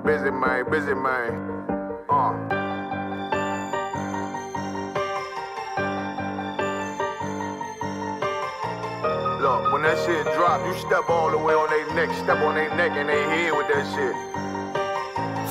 busy man, busy man. Look, when that shit drop, you step all the way on their neck, step on their neck and they head with that shit.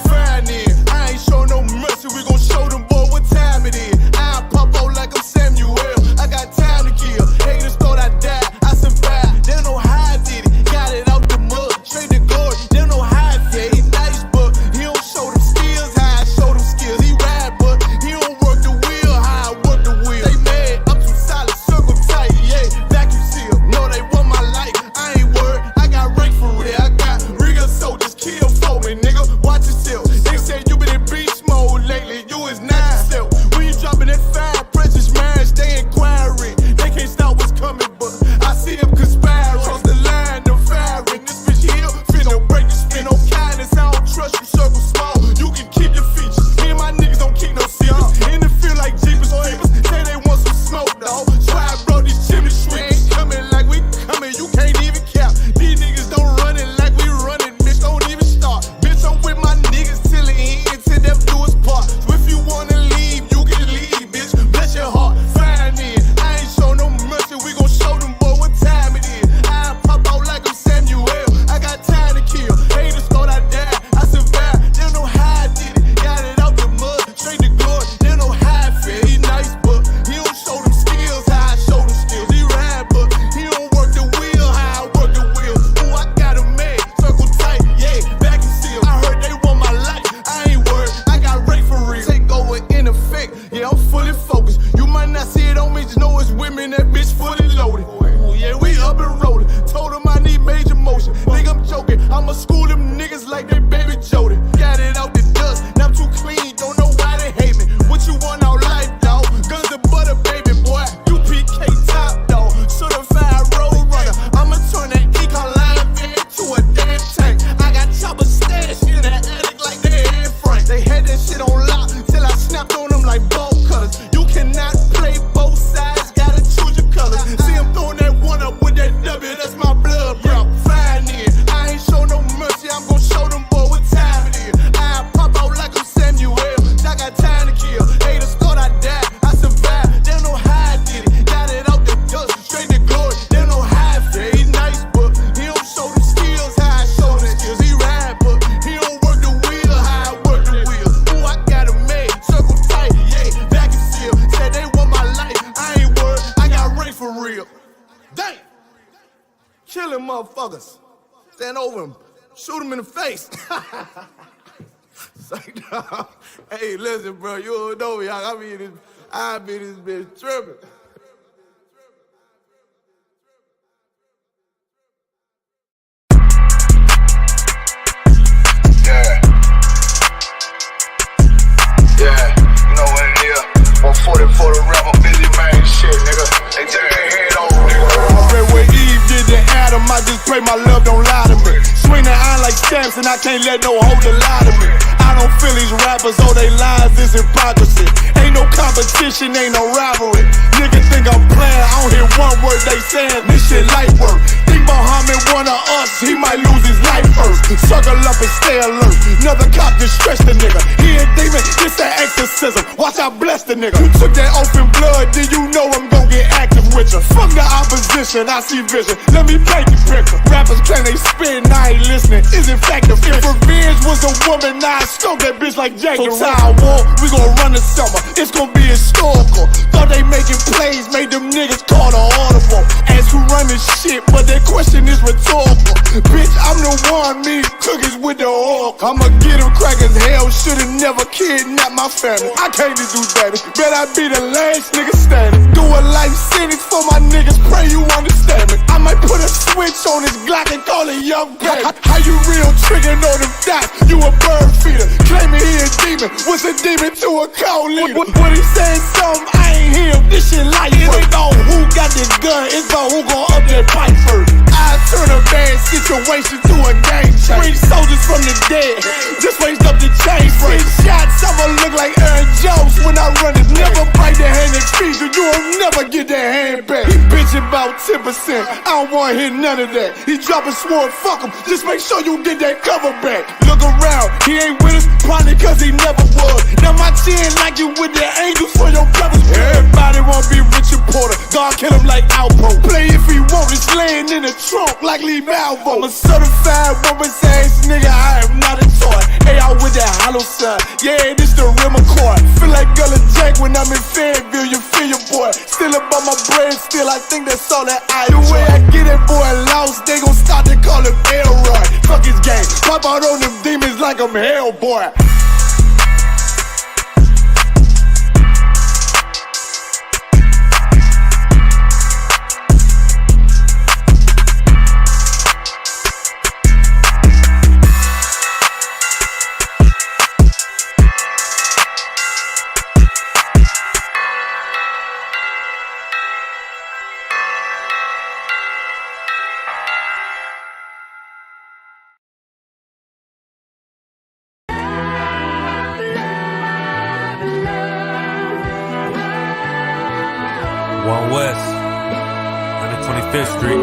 Fine in, I ain't show no mercy, we gon' show them boy what time it is. I pop out like I'm Samuel, I got time to kill. Haters thought I died, I survived. They don't know how I did it, got it out the mud, straight to glory. They don't know how I feel, he nice but he don't show them skills, how I show them skills. He ride but he don't work the wheel, how I work the wheel. They mad, I'm too solid, circle tight, yeah, vacuum seal. No, they want my life, I ain't worried, I got rank for real. I got real soldiers, kill for me, nigga, watch yourself. They say you been in beast mode lately, you is not yourself. When you dropping that fire, precious marriage, they inquiring. They can't stop what's coming, but I see them conspiring. Cross the line, them firing. This bitch here, finna break the spin. No kindness, I don't trust you, circle small. You can keep your features. Me and my niggas don't keep no secrets. In the field like Jeepers Creepers, say they want some smoke, dawg. So I brought these chimney sweeps. Coming like we coming, you can't even cap. These niggas don't run it like we running, bitch, don't even start. Bitch, I'm with my niggas till the end, till death do us part. So if you wanna leave, you can leave, bitch. Bless your heart, fine in. I ain't show no mercy, we gon' show them boy what time it is. I pop out like I'm Samuel, I got time to kill. Haters thought I died, I survived. They don't know how I did it, got it out the mud, straight to glory. They don't know how I feel, he nice but he don't show them skills, how I show them skills. He ride but he don't work the wheel, how I work the wheel. Ooh, I got a man, circle tight, yeah, back and seal. I heard they want my life, I ain't worried, I got rate for real. Take over in effect, yeah, I'm fully focused. You might not see it on me, just know it's women, that bitch fully loaded. Ooh, yeah, we up and rolling. Told them I need major motion. Think I'm joking, I'ma school them niggas like they baby Jody. Got it out the dust, now I'm too clean, don't know why they hate me. What you want out life, dawg? Guns and butter, baby boy. You PK top, dawg. Certified road runner. I'ma turn that econ line van to a damn tank. I got choppers stashed in the attic like they Anne Frank. They had that shit on lock till I snapped on them like bolt cutters. You cannot play both sides, gotta choose your colors. See him throwing that one up with that W, that's my blood, bro. Fine in, I ain't show no mercy, I'm gon' show them boy what time it is. I pop out like I'm Samuel, I got time to kill. Haters thought I died, I survived. They don't know how I did it, got it out the dust, straight to glory. They don't know how I feel, he nice but he don't show them skills, how I show them skills. He ride but he don't work the wheel, how I work the wheel. Ooh, I got a man, circle tight, yeah, back and seal. Said they want my life, I ain't worried, I got rank for real. Damn, killing motherfuckers. Stand over him, shoot him in the face. Say, dog, hey, listen, bro, you don't know me. I be this bitch tripping. Yeah, you know what it is. 140 for the rapper, busy man, shit, nigga. They take their head over, nigga. I read where Eve did to Adam, I just pray my love don't lie to me. Swing the iron like stamps and I can't let no hoe to lie to me. I don't feel these rappers, oh they lies, this hypocrisy. Ain't no competition, ain't no rivalry. Niggas think I'm playing, I don't hear one word they saying, this shit light work. Think Muhammad one of us, he might lose his life first. Circle up and stay alert, another cop just stress the nigga. He ain't demon, it's an exorcism, watch I bless the nigga. You took that open blood, then you know I'm gon' get active with you. Fuck the opposition, I see vision, let me paint the picture. Rappers claim they spin, I ain't listening, is in fact the If revenge was a woman, now I scope that bitch like Jake. So time war, we gon' run the summer, it's gon' be historical. Thought they making plays, made them niggas call the audible. Ask who run this shit, but that question is rhetorical. Bitch, I'm the one, me cookies with the oil. I'ma get them crackers, hell should've never kidnapped my family. I can't do that, bet I be the last nigga standing. Do a life sentence for my niggas, pray you understand me. I might put a switch on his Glock and call it young baby. How you real trigger know them dots, you a bird feeder. Claiming he a demon, what's a demon to a cold leader? What he saying something, I ain't hear him, this shit light. It ain't about who got this gun, it's about who gon' up that pipe first. I turn a bad situation to a game changer. Bring soldiers from the dead, just raised up the chain frame. Shots, I'ma look like Aaron Jones when I run it. Never bite the hand that feeds you, you'll never get that hand back. He bitchin' about 10%, I don't wanna hear none of that. He dropping sword, fuck him, just make sure you get that cover back. Look around, he ain't with us, probably cause he never was. Now my chin like you with the angels for your brothers. Everybody wanna be Richard Porter, God kill him like Alpo. Play if he want, it's laying in the trunk like Lee Malvo. I'm a certified woman's ass nigga, I am not a toy. Hey, out with that hollow son, yeah, this the real McCoy. Feel like Gullah Jack when I'm in Fayetteville, you feel your boy. Still about my brain, still I think that's all that I do. The way I get it, boy, lost, they gon' start to call him Elroy. Fuck his game, pop out on them demons like I'm Hellboy. One West, 125th Street.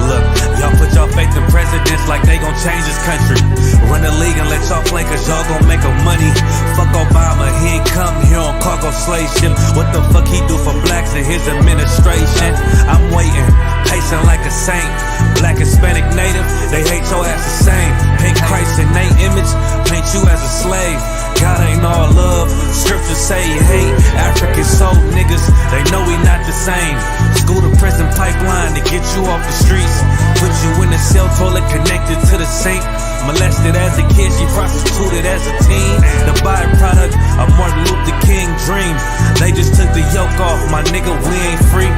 Look, y'all put y'all faith in presidents like they gon' change this country. Run the league and let y'all play cause y'all gon' make 'em money. Fuck Obama, he ain't come here on cargo slave ship. What the fuck he do for blacks in his administration? I'm waiting, patient like a saint. Black, Hispanic, Native, they hate your ass the same. Paint Christ in they image, paint you as a slave. God ain't all love, scriptures say you hate African soul niggas, they know we not the same. School to prison pipeline to get you off the streets. Put you in a cell toilet connected to the sink. Molested as a kid, she prostituted as a teen. The byproduct of Martin Luther King dream. They just took the yoke off, my nigga, we ain't free.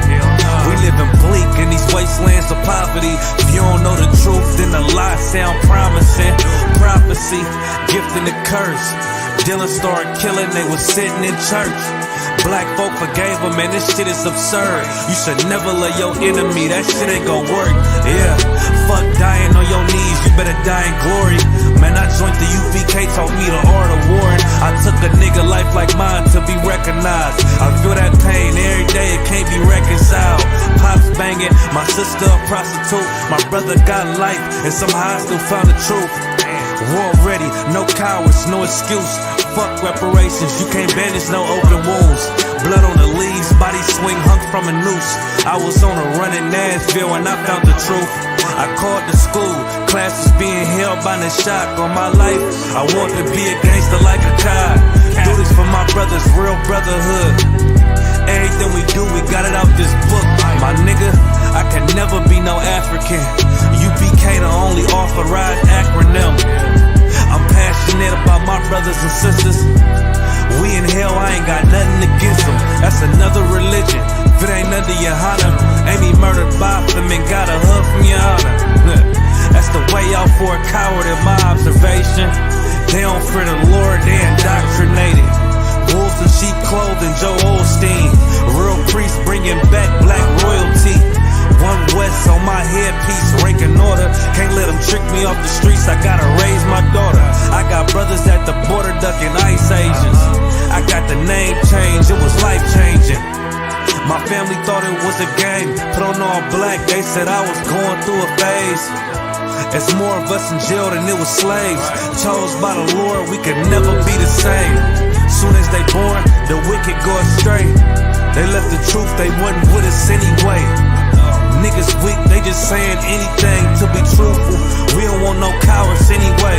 We living bleak in these wastelands of poverty. If you don't know the truth, then the lies sound promising. Prophecy, gift and a curse. Dylan started killing, they was sitting in church. Black folk forgave him, man, this shit is absurd. You should never love your enemy, that shit ain't gon' work. Yeah, fuck dying on your knees, you better die in glory. Man, I joined the UPK, taught me the art of warring. I took a nigga life like mine to be recognized. I feel that pain every day, it can't be reconciled. Pops banging, my sister a prostitute. My brother got life, and somehow I still found the truth. War ready, no cowards, no excuse. Fuck reparations, you can't bandage no open wounds. Blood on the leaves, body swing hung from a noose. I was on a run in Nashville and I found the truth. I called the school, classes being held by the shock on my life. I want to be a gangster like a child. Do this for my brothers, real brotherhood. Everything we do, we got it out this book. My nigga, I can never be no African. UPK the only authorized acronym. I'm passionate about my brothers and sisters. We in hell, I ain't got nothing against them. That's another religion. If it ain't under your honor, ain't me murdered by them and got a hug from your honor. That's the way out for a coward in my observation. They don't fear the Lord, they indoctrinated. Wolves in sheep clothing, Joe Osteen. Real priest bringing back black royalty. One West on my headpiece, ranking order. Can't let them trick me off the streets, I gotta raise my daughter. I got brothers at the border ducking ice agents. I got the name change, it was life changing. My family thought it was a game, put on all black, they said I was going through a phase. It's more of us in jail than it was slaves. Chose by the Lord, we could never be the same. Soon as they born, the wicked go astray. They left the truth, they wasn't with us anyway. Niggas weak, they just saying anything to be truthful. We don't want no cowards anyway.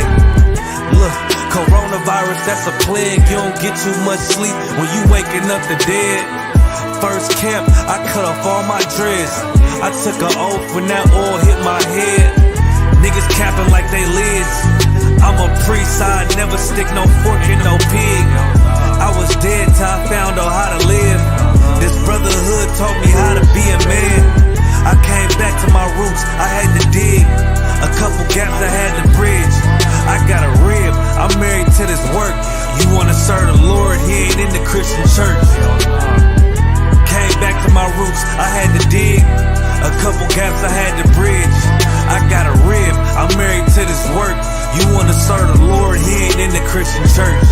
Look, coronavirus, that's a plague. You don't get too much sleep when you waking up the dead. First camp, I cut off all my dreads. I took an oath when that oil hit my head. Niggas capping like they lids. I'm a priest, I never stick no fork in no pig. I was dead till I found out how to live. This brotherhood taught me how to be a man. I came back to my roots, I had to dig. A couple gaps I had to bridge. I got a rib, I'm married to this work. You wanna serve the Lord, he ain't in the Christian church. Came back to my roots, I had to dig. A couple gaps I had to bridge. I got a rib, I'm married to this work. You wanna serve the Lord, he ain't in the Christian church.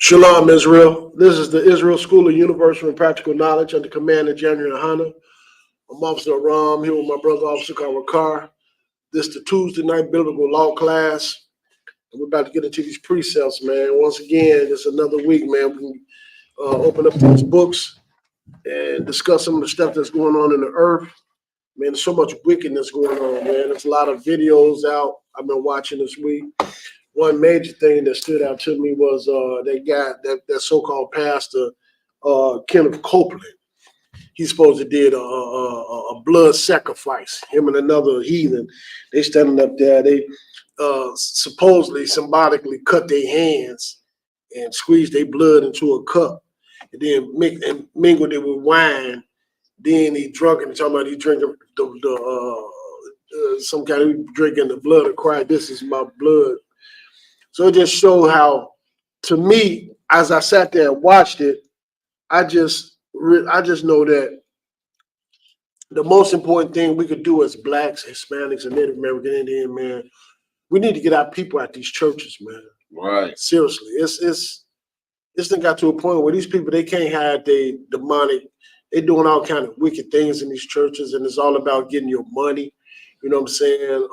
Shalom, Israel. This is the Israel School of Universal and Practical Knowledge under command of General Hana. I'm Officer Ram here with my brother Officer Kawakar. This is the Tuesday night biblical law class. And we're about to get into these precepts, man. Once again, it's another week, man. We can open up these books and discuss some of the stuff that's going on in the earth. Man, there's so much wickedness going on, man. There's a lot of videos out I've been watching this week. One major thing that stood out to me was they got that so-called pastor, Kenneth Copeland. He's supposed to did a blood sacrifice. Him and another heathen, they standing up there. They supposedly symbolically cut their hands and squeezed their blood into a cup, and then mingled it with wine. Then he drunk and talking about he drinking some kind of drinking the blood of Christ. This is my blood. So it just showed how, to me, as I sat there and watched it, I just know that the most important thing we could do as blacks, Hispanics, and Native American Indian, man, we need to get our people at these churches, man. Right. Seriously, it's thing got to a point where these people, they can't hide their demonic. They're doing all kind of wicked things in these churches, and it's all about getting your money. You know what I'm saying?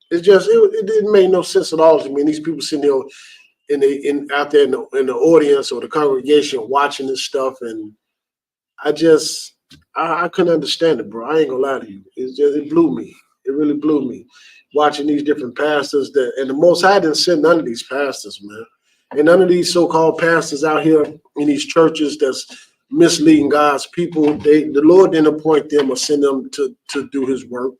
It's just it didn't make no sense at all to me. And these people sitting there out there in the audience or the congregation watching this stuff, and I couldn't understand it, bro. I ain't gonna lie to you. It blew me. It really blew me watching these different pastors and the Most High didn't send none of these pastors, man, and none of these so-called pastors out here in these churches that's misleading God's people. The Lord didn't appoint them or send them to do His work.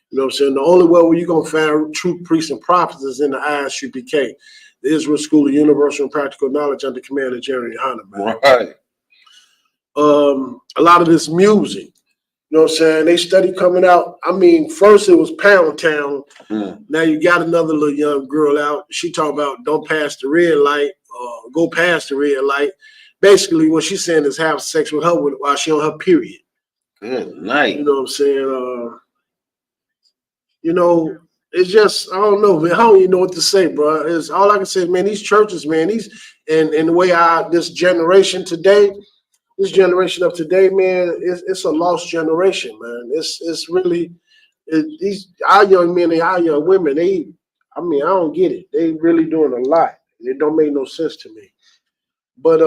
You know what I'm saying? The only way where you're going to find true priests and prophets is in the Isupk, the Israel School of Universal and Practical Knowledge under command of Jerry Hunter, man. Right. A lot of this music, you know what I'm saying? They study coming out. I mean, first it was Pound Town. Now you got another little young girl out. She talking about don't pass the red light, go past the red light. Basically, what she's saying is have sex with her while she on her period. Good night. You know what I'm saying? You know, it's just, I don't know, man. I don't even know what to say, bro. It's all I can say, man, these churches, man, and the way this generation of today, man, it's a lost generation, man. It's really, our young men and our young women, I don't get it. They really doing a lot. It don't make no sense to me. But,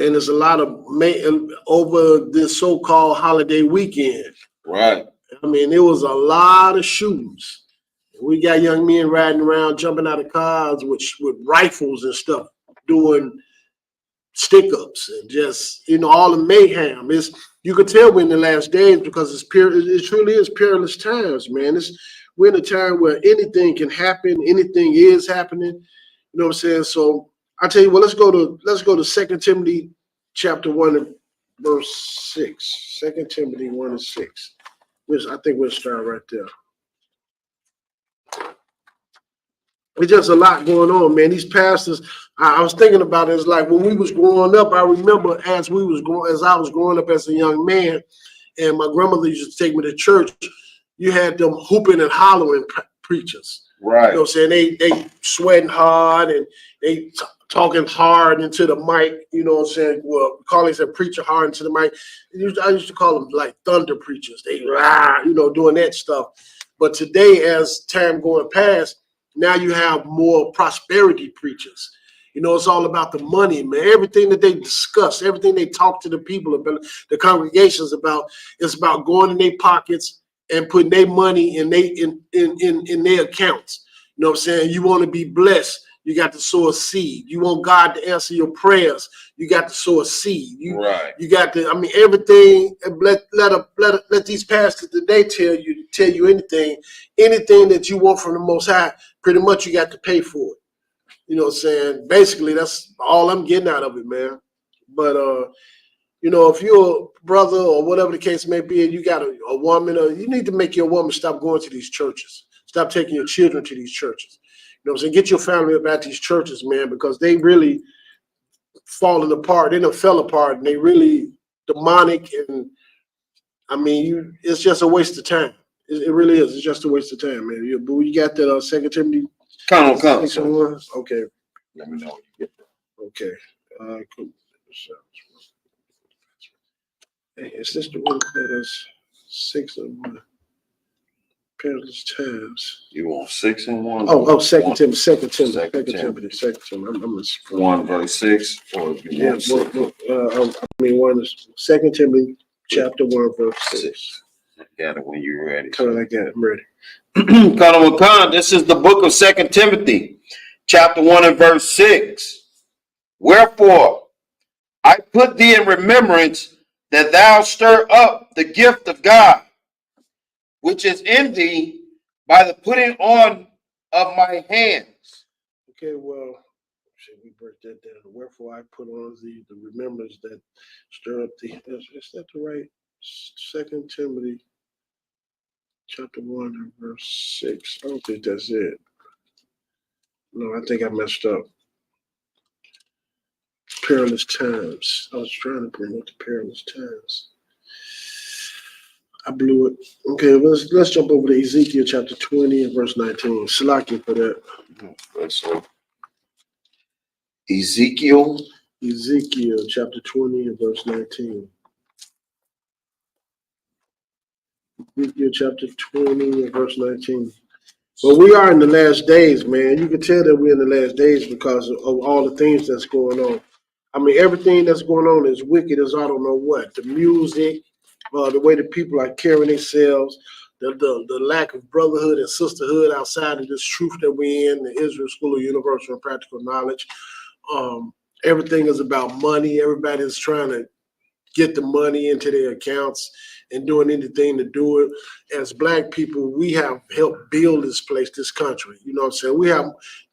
and there's a lot of, over this so-called holiday weekend. Right. I mean, there was a lot of shootings. We got young men riding around, jumping out of cars with rifles and stuff, doing stick-ups and just, all the mayhem. You could tell we're in the last days because it truly is perilous times, man. We're in a time where anything can happen, anything is happening. You know what I'm saying? So I tell you what, let's go to 2 Timothy chapter 1 and verse 6. 2 Timothy 1 and 6. I think we'll start right there. It's just a lot going on, man. These pastors, I was thinking about it. It's like when we was growing up, I remember as I was growing up as a young man, and my grandmother used to take me to church, you had them hooping and hollering preachers. Right. You know what I'm saying? They sweating hard and they talking hard into the mic, you know what I'm saying? Well, calling said preacher hard into the mic. I used to call them like thunder preachers. They doing that stuff. But today, as time going past, now you have more prosperity preachers. It's all about the money, man. Everything that they discuss, everything they talk to the people about, the congregations about, it's about going in their pockets and putting their money in their accounts. You know what I'm saying? You want to be blessed, you got to sow a seed. You want God to answer your prayers, you got to sow a seed. You got to, everything. Let these pastors today tell you anything that you want from the Most High, pretty much you got to pay for it. You know what I'm saying? Basically, that's all I'm getting out of it, man. But if you're a brother or whatever the case may be, and you got a woman, or you need to make your woman stop going to these churches. Stop taking your children to these churches. You know what I'm saying? Get your family up at these churches, man, because they really falling apart. They done fell apart, and they really demonic. And it's just a waste of time. It really is. It's just a waste of time, man. You got that 2 Timothy Come. 601. Okay. Let me know when you get there. Okay. Cool. Hey, is this the one that is 601? Perilous times. You want 6 and 1? Second Timothy. Second Timothy. I'm 1 verse 6, or you yeah, want 6? one is 2 Timothy chapter 1 verse 6. Got it when you're ready. Come, I got it. I'm ready. This is the book of 2 Timothy, chapter 1 and verse 6. Wherefore, I put thee in remembrance that thou stir up the gift of God, which is in thee by the putting on of my hands. Okay, well, should we break that down? Wherefore I put on the remembrance that stir up the. Is that the right? 2 Timothy chapter 1 and verse 6. I don't think that's it. No, I think I messed up. Perilous times. I was trying to promote the perilous times. I blew it. Okay, let's jump over to Ezekiel chapter 20 and verse 19. Slacking for that. So, Ezekiel chapter 20 and verse 19. Ezekiel chapter 20 and verse 19. Well, we are in the last days, man. You can tell that we're in the last days because of all the things that's going on. I mean, everything that's going on is wicked as I don't know what. The music, the way the people are carrying themselves, the lack of brotherhood and sisterhood outside of this truth that we're in, the Israel School of Universal and Practical Knowledge. Everything is about money. Everybody's trying to get the money into their accounts and doing anything to do it. As Black people, we have helped build this place, this country. You know what I'm saying? We have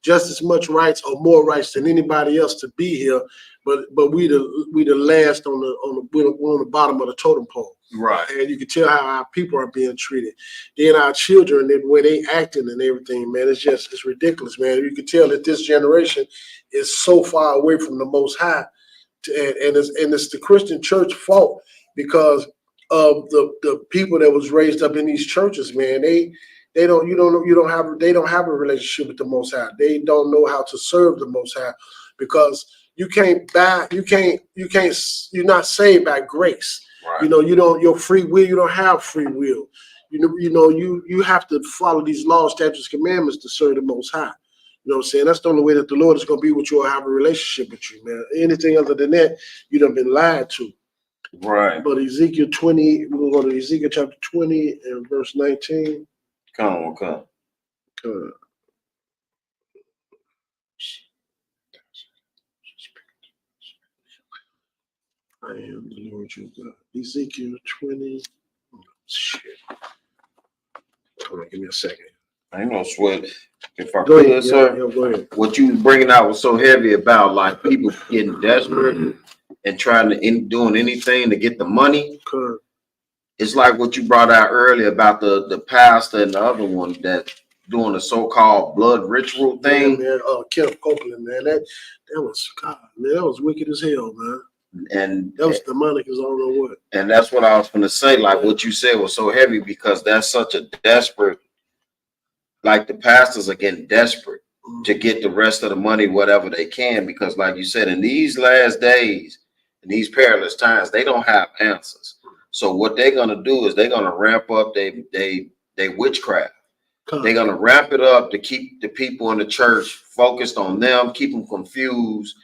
just as much rights or more rights than anybody else to be here, but we the last we're on the bottom of the totem pole. Right. And you can tell how our people are being treated. Then our children, the way they acting and everything, man, it's ridiculous, man. You can tell that this generation is so far away from the Most High. And it's the Christian church fault because of the people that was raised up in these churches, man. They don't have a relationship with the Most High. They don't know how to serve the Most High because you're not saved by grace. Right. You know, your free will, you don't have free will. You have to follow these laws, statutes, commandments to serve the Most High. You know what I'm saying? That's the only way that the Lord is going to be with you or have a relationship with you, man. Anything other than that, you done been lied to. Right. But Ezekiel 20, we're going to go to Ezekiel chapter 20 and verse 19. Come. I am the Lord your God. Ezekiel 20. Oh, shit. Hold on, give me a second. I ain't no sweat. If I Go could, ahead, sir, go ahead. what you was bringing out was so heavy about like people getting desperate and trying to doing anything to get the money. Okay. It's like what you brought out earlier about the pastor and the other one that doing the so-called blood ritual thing. Yeah, man. Kenneth Copeland, man. That was God, man. That was wicked as hell, man. And that was demonic as I don't know what. And that's what I was going to say. Like what you said was so heavy because that's such a desperate. Like the pastors are getting desperate to get the rest of the money, whatever they can, because like you said, in these last days, in these perilous times, they don't have answers. So what they're gonna do is they're gonna ramp up they witchcraft. They're gonna ramp it up to keep the people in the church focused on them, keep them confused,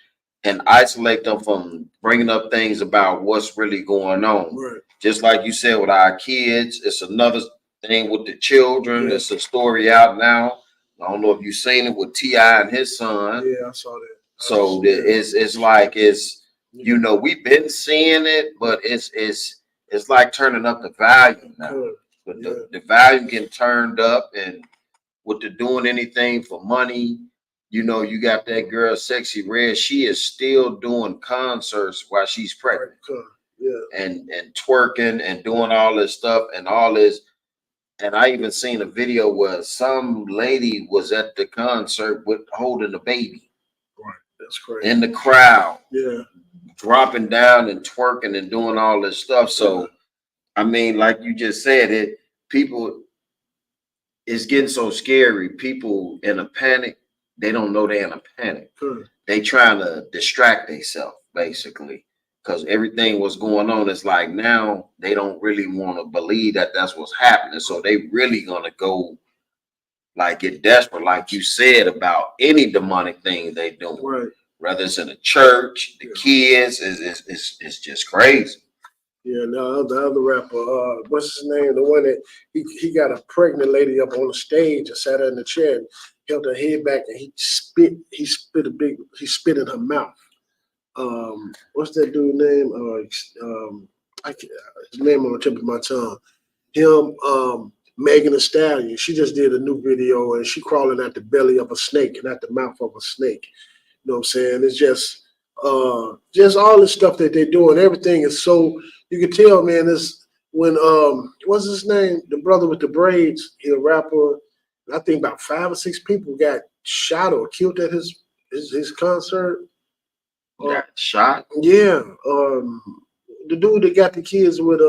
and isolate them from bringing up things about what's really going on. Right. Just like you said with our kids, it's another thing with the children. It's a story out now. I don't know if you've seen it with T.I. and his son. Yeah, I saw that. So it's like you know, we've been seeing it, but it's like turning up the volume now. But the volume getting turned up, and with the doing anything for money, you know, you got that girl Sexy Red. She is still doing concerts while she's pregnant. Yeah. And twerking and doing all this stuff and all this. And I even seen a video where some lady was at the concert holding a baby. Right. That's crazy. In the crowd. Yeah. Dropping down and twerking and doing all this stuff. So, I mean, like you just said, people, it's getting so scary. People in a panic, they don't know they're in a panic. They trying to distract themselves, basically. Because everything was going on, it's like now they don't really want to believe that that's what's happening. So they really gonna go like get desperate, like you said, about any demonic thing they doing. Right. Whether it's in the church, the kids, it's just crazy. Yeah, no, the other rapper, what's his name? The one that he got a pregnant lady up on the stage and sat her in the chair and held her head back and he spit in her mouth. What's that dude's name? His name on the tip of my tongue. Him, Megan Thee Stallion. She just did a new video and she crawling at the belly of a snake and at the mouth of a snake. You know what I'm saying? It's just all this stuff that they're doing. Everything is so, you can tell, man. This when what's his name? The brother with the braids. He's a rapper. I think about 5 or 6 people got shot or killed at his concert. Got shot? Yeah. The dude that got the kids with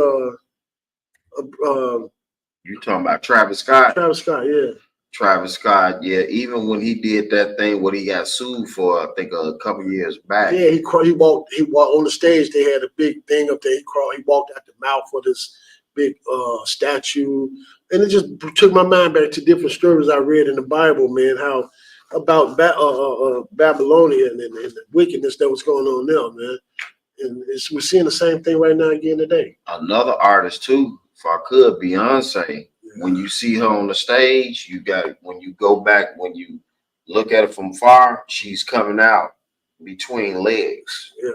you talking about Travis Scott? Travis Scott, yeah. Travis Scott, yeah. Even when he did that thing, what he got sued for, I think a couple years back. Yeah, he walked on the stage. They had a big thing up there. He walked out the mouth of this big statue, and it just took my mind back to different stories I read in the Bible, man. How about Babylonian and the wickedness that was going on there, man. And we're seeing the same thing right now again today. Another artist too, if I could, Beyonce. Yeah. When you see her on the stage, when you go back, when you look at it from far, she's coming out between legs. Yeah.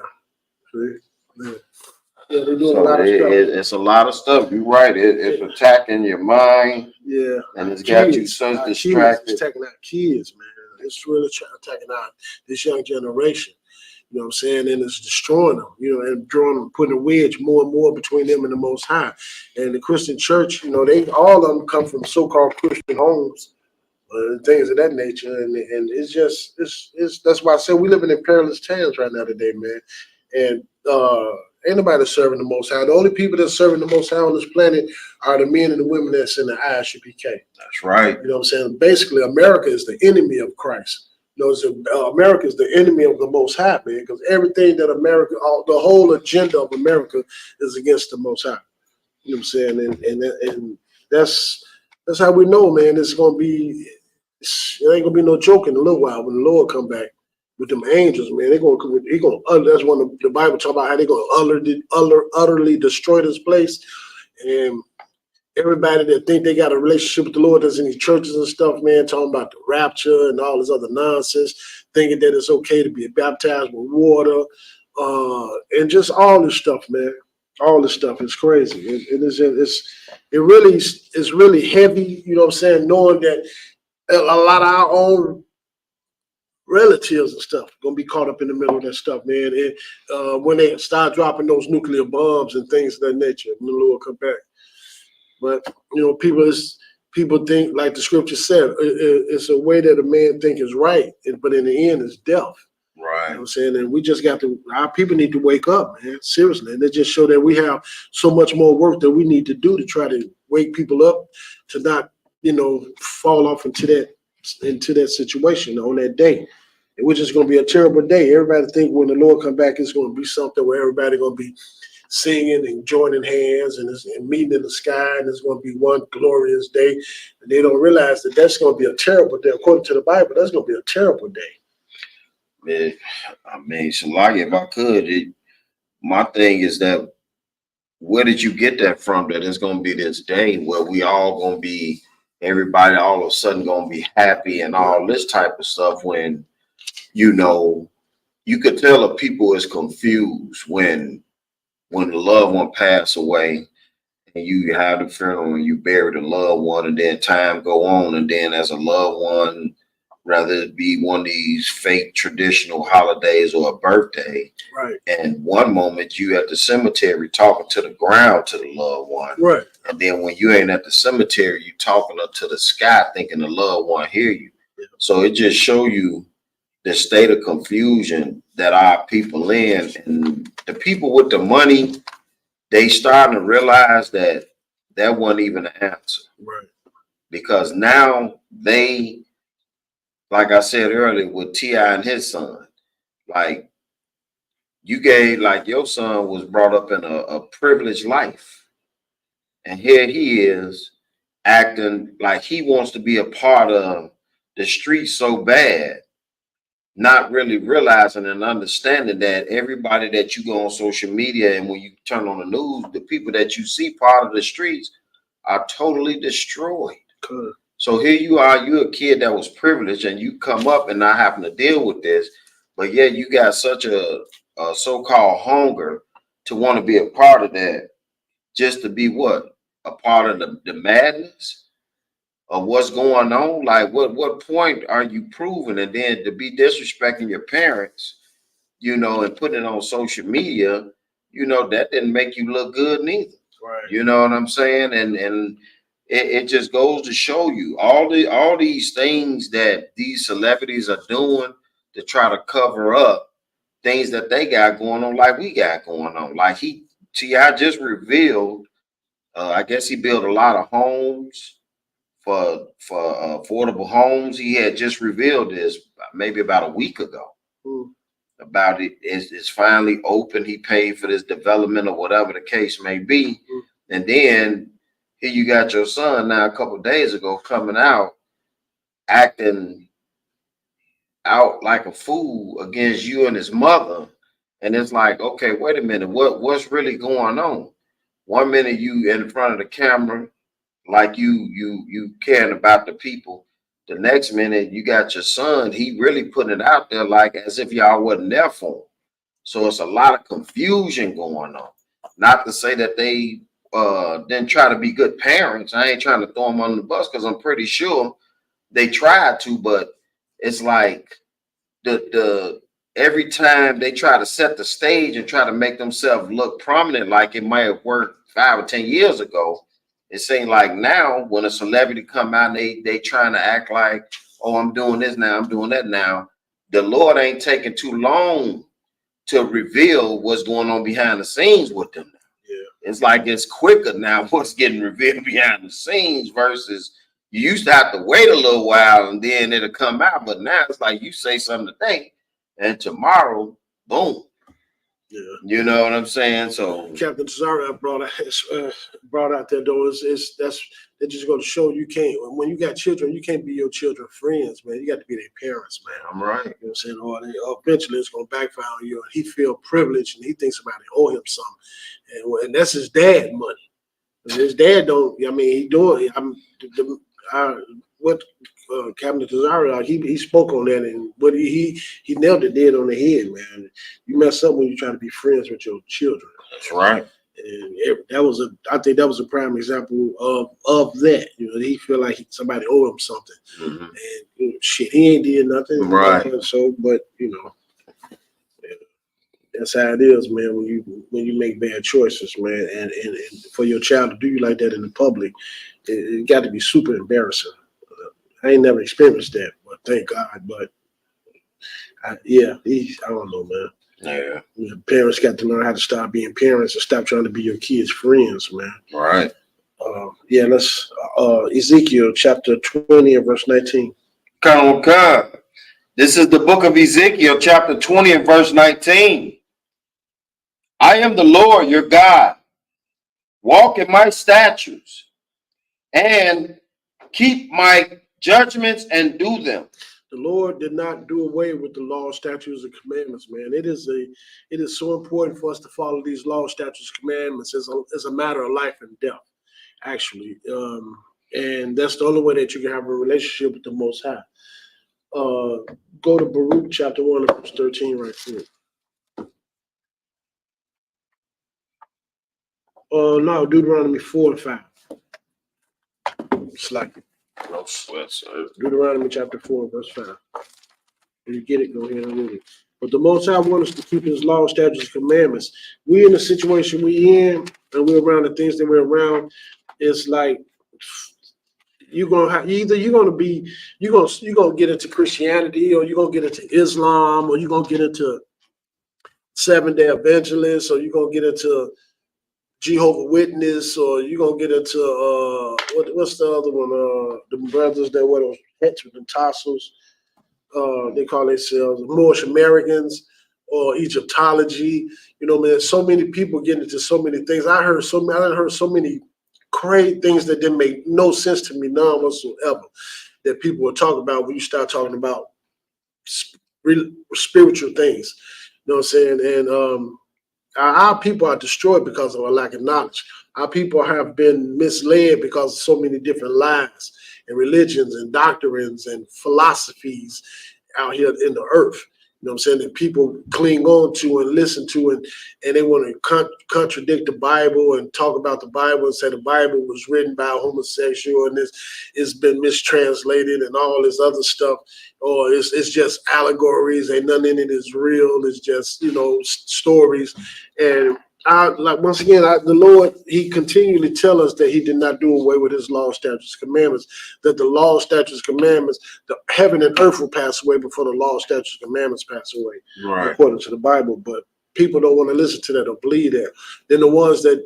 Yeah, they're doing a lot of stuff. It's a lot of stuff. You're right. It's attacking your mind. Yeah. And it's got you so distracted. It's attacking our kids, man. It's really attacking out this young generation. You know what I'm saying? And it's destroying them, and drawing them, putting a wedge more and more between them and the Most High. And the Christian church, they all of them come from so-called Christian homes and things of that nature. And it's just, that's why I say we living in perilous times right now today, man. And ain't nobody serving the Most High. The only people that's serving the Most High on this planet are the men and the women that's in the Isupk. That's right. You know what I'm saying? Basically, America is the enemy of Christ. America is the enemy of the Most High, man, because everything that America, the whole agenda of America is against the Most High. You know what I'm saying? And that's how we know, man. It ain't gonna be no joke in a little while when the Lord come back with them angels, man. That's one of the Bible talk about how they're gonna utterly destroy this place. And everybody that think they got a relationship with the Lord that's in these churches and stuff, man, talking about the rapture and all this other nonsense, thinking that it's okay to be baptized with water, and just all this stuff, man. All this stuff is crazy. It's really heavy, you know what I'm saying, knowing that a lot of our own relatives and stuff gonna be caught up in the middle of that stuff, man. And when they start dropping those nuclear bombs and things of that nature, when the Lord come back. But people think, like the scripture said, it's a way that a man think is right, but in the end, it's death. Right. You know what I'm saying? And we just our people need to wake up, man. Seriously. And they just show that we have so much more work that we need to do to try to wake people up to not, fall off into that situation on that day. Which is going to be a terrible day. Everybody think when the Lord come back, it's going to be something where everybody going to be singing and joining hands and meeting in the sky, and it's going to be one glorious day. And they don't realize that that's going to be a terrible day. According to the Bible, that's going to be a terrible day. Man, I mean, Shalagi, if I could, my thing is that where did you get that from? That it's going to be this day where we all going to be, everybody all of a sudden going to be happy and all this type of stuff when, you could tell the people is confused when the loved one pass away and you have the funeral and you bury the loved one and then time go on, and then as a loved one, rather it be one of these fake traditional holidays or a birthday, right? And one moment you at the cemetery talking to the ground to the loved one, right? And then when you ain't at the cemetery, you talking up to the sky thinking the loved one hear you. Yeah. So it just show you the state of confusion that our people in, and the people with the money, they starting to realize that wasn't even an answer. Right. because now they, like I said earlier, with T.I. and his son, like you gave, like your son was brought up in a privileged life, and here he is acting like he wants to be a part of the streets so bad, not really realizing and understanding that everybody that you go on social media and when you turn on the news, the people that you see part of the streets are totally destroyed. Good. So here you are, you're a kid that was privileged and you come up and not having to deal with this, but yet you got such a so-called hunger to want to be a part of that, just to be what? A part of the madness of what's going on. Like what point are you proving? And then to be disrespecting your parents, you know, and putting it on social media, you know, that didn't make you look good neither. Right. You know what I'm saying? And it just goes to show you all these things that these celebrities are doing to try to cover up things that they got going on, like we got going on. Like T.I. just revealed, I guess he built a lot of homes for affordable homes. He had just revealed this maybe about a week ago. About it's finally open. He paid for this development or whatever the case may be. And then here you got your son now a couple of days ago coming out acting out like a fool against you and his mother. And it's like, okay, wait a minute, what's really going on? 1 minute you in front of the camera like you caring about the people. The next minute you got your son, he really putting it out there like as if y'all wasn't there for him. So it's a lot of confusion going on. Not to say that they didn't try to be good parents. I ain't trying to throw them on the bus because I'm pretty sure they tried to, but it's like the every time they try to set the stage and try to make themselves look prominent, like it might have worked 5 or 10 years ago. It seems like now when a celebrity come out and they trying to act like, oh, I'm doing this now, I'm doing that now. The Lord ain't taking too long to reveal what's going on behind the scenes with them. Yeah. It's like it's quicker now what's getting revealed behind the scenes versus you used to have to wait a little while and then it'll come out. But now it's like you say something today and tomorrow, boom. Yeah. You know what I'm saying? So Captain Tazara brought out there though is that's just going to show you can't, when you got children, you can't be your children's friends, man. You got to be their parents, man. I'm right. You know what I'm saying? Or eventually it's going to backfire on you. And he feel privileged and he thinks somebody owe him something, and that's his dad money. And his dad don't. I mean, he doing. Captain Tazara, he spoke on that, and but he nailed it dead on the head, man. You mess up when you try to be friends with your children. That's right. And I think that was a prime example of that. You know, he feel like somebody owe him something, and shit, he ain't did nothing. Right. So, but you know, that's how it is, man. When you make bad choices, man, and for your child to do you like that in the public, it got to be super embarrassing. I ain't never experienced that, but thank God. But I don't know, man. Yeah. Parents got to learn how to stop being parents and stop trying to be your kids' friends, man. Right. Let's Ezekiel chapter 20 and verse 19. Come on. This is the book of Ezekiel, chapter 20 and verse 19. I am the Lord your God. Walk in my statutes and keep my judgments and do them. The Lord did not do away with the law, statutes, and commandments, man. It is so important for us to follow these law, statutes, commandments. It's a matter of life and death, actually. And that's the only way that you can have a relationship with the Most High. Go to Baruch chapter 1 verse 13 right quick. No, Deuteronomy 4 and 5. Slack it. No sweat, sir. Deuteronomy chapter 4 verse 5. When you get it, go ahead and read it. But the Most High wants us to keep his law, statutes, commandments. We in the situation we in, and we're around the things that we're around. It's like you're gonna get into Christianity, or you're gonna get into Islam, or you're gonna get into Seventh-day Adventists, or you're gonna get into Jehovah Witness, or you're gonna get into what's the other one? The brothers that wear those hats with the tassels. They call themselves Moorish Americans or Egyptology. You know, man, so many people get into so many things. I heard so many crazy things that didn't make no sense to me, none whatsoever, that people will talk about when you start talking about spiritual things. You know what I'm saying? And our people are destroyed because of a lack of knowledge. Our people have been misled because of so many different lies and religions and doctrines and philosophies out here in the earth. You know what I'm saying? That people cling on to and listen to, and they want to contradict the Bible and talk about the Bible and say the Bible was written by a homosexual and it's been mistranslated and all this other stuff. Or it's just allegories. Ain't nothing in it is real. It's just, you know, stories. And once again, the Lord, he continually tell us that he did not do away with his law, statutes, commandments, that the law, statutes, commandments, the heaven and earth will pass away before the law, statutes, commandments pass away, Right. according to the Bible. But people don't want to listen to that or believe that. Then the ones that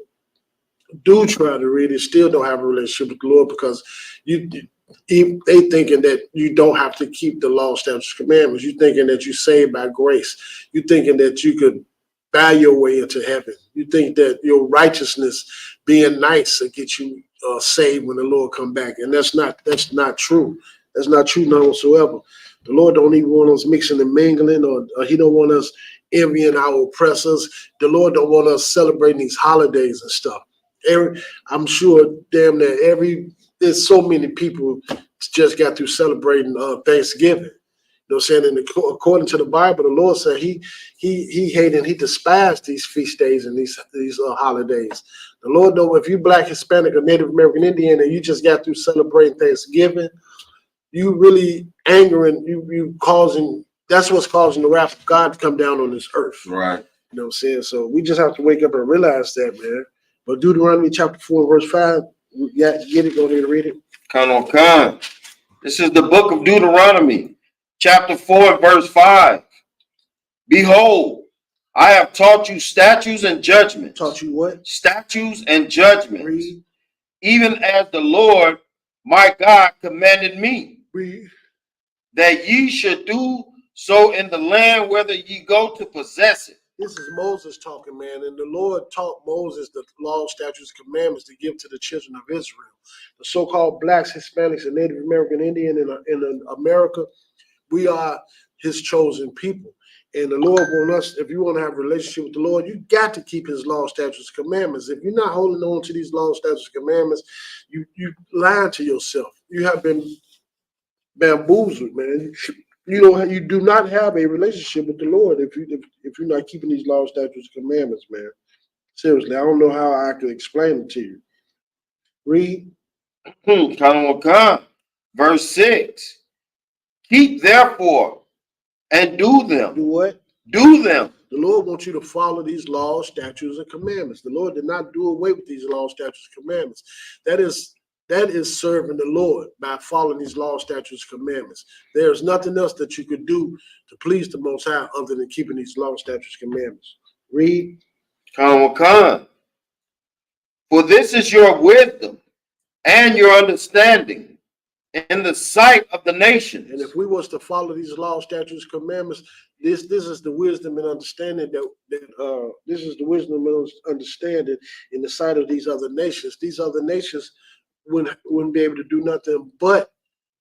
do try to read it still don't have a relationship with the Lord, because they thinking that you don't have to keep the law, statutes, commandments. You thinking that you're saved by grace. You thinking that you could buy your way into heaven. You think that your righteousness, being nice, will get you saved when the Lord come back, and that's not true. That's not true, none whatsoever. The Lord don't even want us mixing and mingling, or he don't want us envying our oppressors. The Lord don't want us celebrating these holidays and stuff. I'm sure, damn near there's so many people just got through celebrating Thanksgiving. You know what I'm saying? And according to the Bible, the Lord said he hated and he despised these feast days and these holidays. The Lord know if you Black, Hispanic, or Native American Indian and you just got through celebrating Thanksgiving, you really angering, you causing, that's what's causing the wrath of God to come down on this earth. Right. You know what I'm saying? So we just have to wake up and realize that, man. But Deuteronomy chapter 4, verse 5, get it, go there to read it. Come. This is the book of Deuteronomy, chapter 4, verse 5. Behold, I have taught you statutes and judgments. Taught you what? Statutes and judgments. Read. Even as the Lord my God commanded me. Read. That ye should do so in the land whither ye go to possess it. This is Moses talking, man. And the Lord taught Moses the law, statutes, commandments to give to the children of Israel. The so-called Blacks, Hispanics, and Native American Indian in America, we are his chosen people. And the Lord wants us, if you want to have a relationship with the Lord, you got to keep his law, statutes, commandments. If you're not holding on to these law, statutes, commandments, you lying to yourself. You have been bamboozled, man. You do not have a relationship with the Lord if you're not keeping these law, statutes, commandments, man. Seriously, I don't know how I can explain it to you. Read. Verse 6. Keep therefore and do them. Do what? Do them. The Lord wants you to follow these laws, statutes, and commandments. The Lord did not do away with these laws, statutes, and commandments. That is serving the Lord by following these laws, statutes, commandments. There's nothing else that you could do to please the Most High other than keeping these laws, statutes, commandments. Read. For this is your wisdom and your understanding in the sight of the nations. And if we was to follow these laws, statutes, commandments, this is the wisdom and understanding this is the wisdom and understanding in the sight of these other nations. These other nations wouldn't be able to do nothing but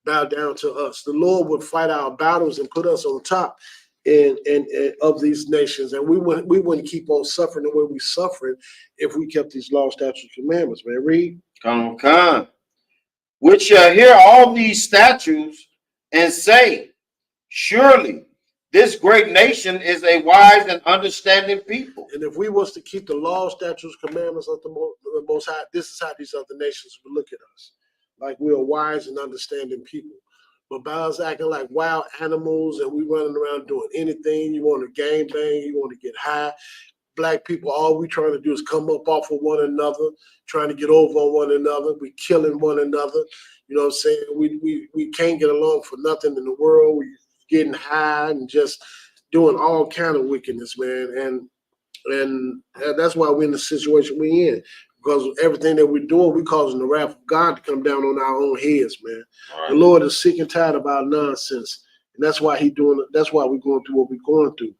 bow down to us. The Lord would fight our battles and put us on top and of these nations, and we wouldn't keep on suffering the way we suffering if we kept these law, statutes, commandments. Man, read. Which shall hear all these statutes and say, surely this great nation is a wise and understanding people. And if we was to keep the law, statutes, commandments of the Most High, this is how these other nations would look at us, like we are wise and understanding people. But by us acting like wild animals and we running around doing anything, you want to gang bang, you want to get high. Black people, all we trying to do is come up off of one another, trying to get over on one another. We killing one another. You know what I'm saying? We can't get along for nothing in the world. We getting high and just doing all kind of wickedness, man. And And that's why we're in the situation we're in. Because everything that we're doing, we're causing the wrath of God to come down on our own heads, man. Right. The Lord is sick and tired of our nonsense. And that's why that's why we're going through what we're going through.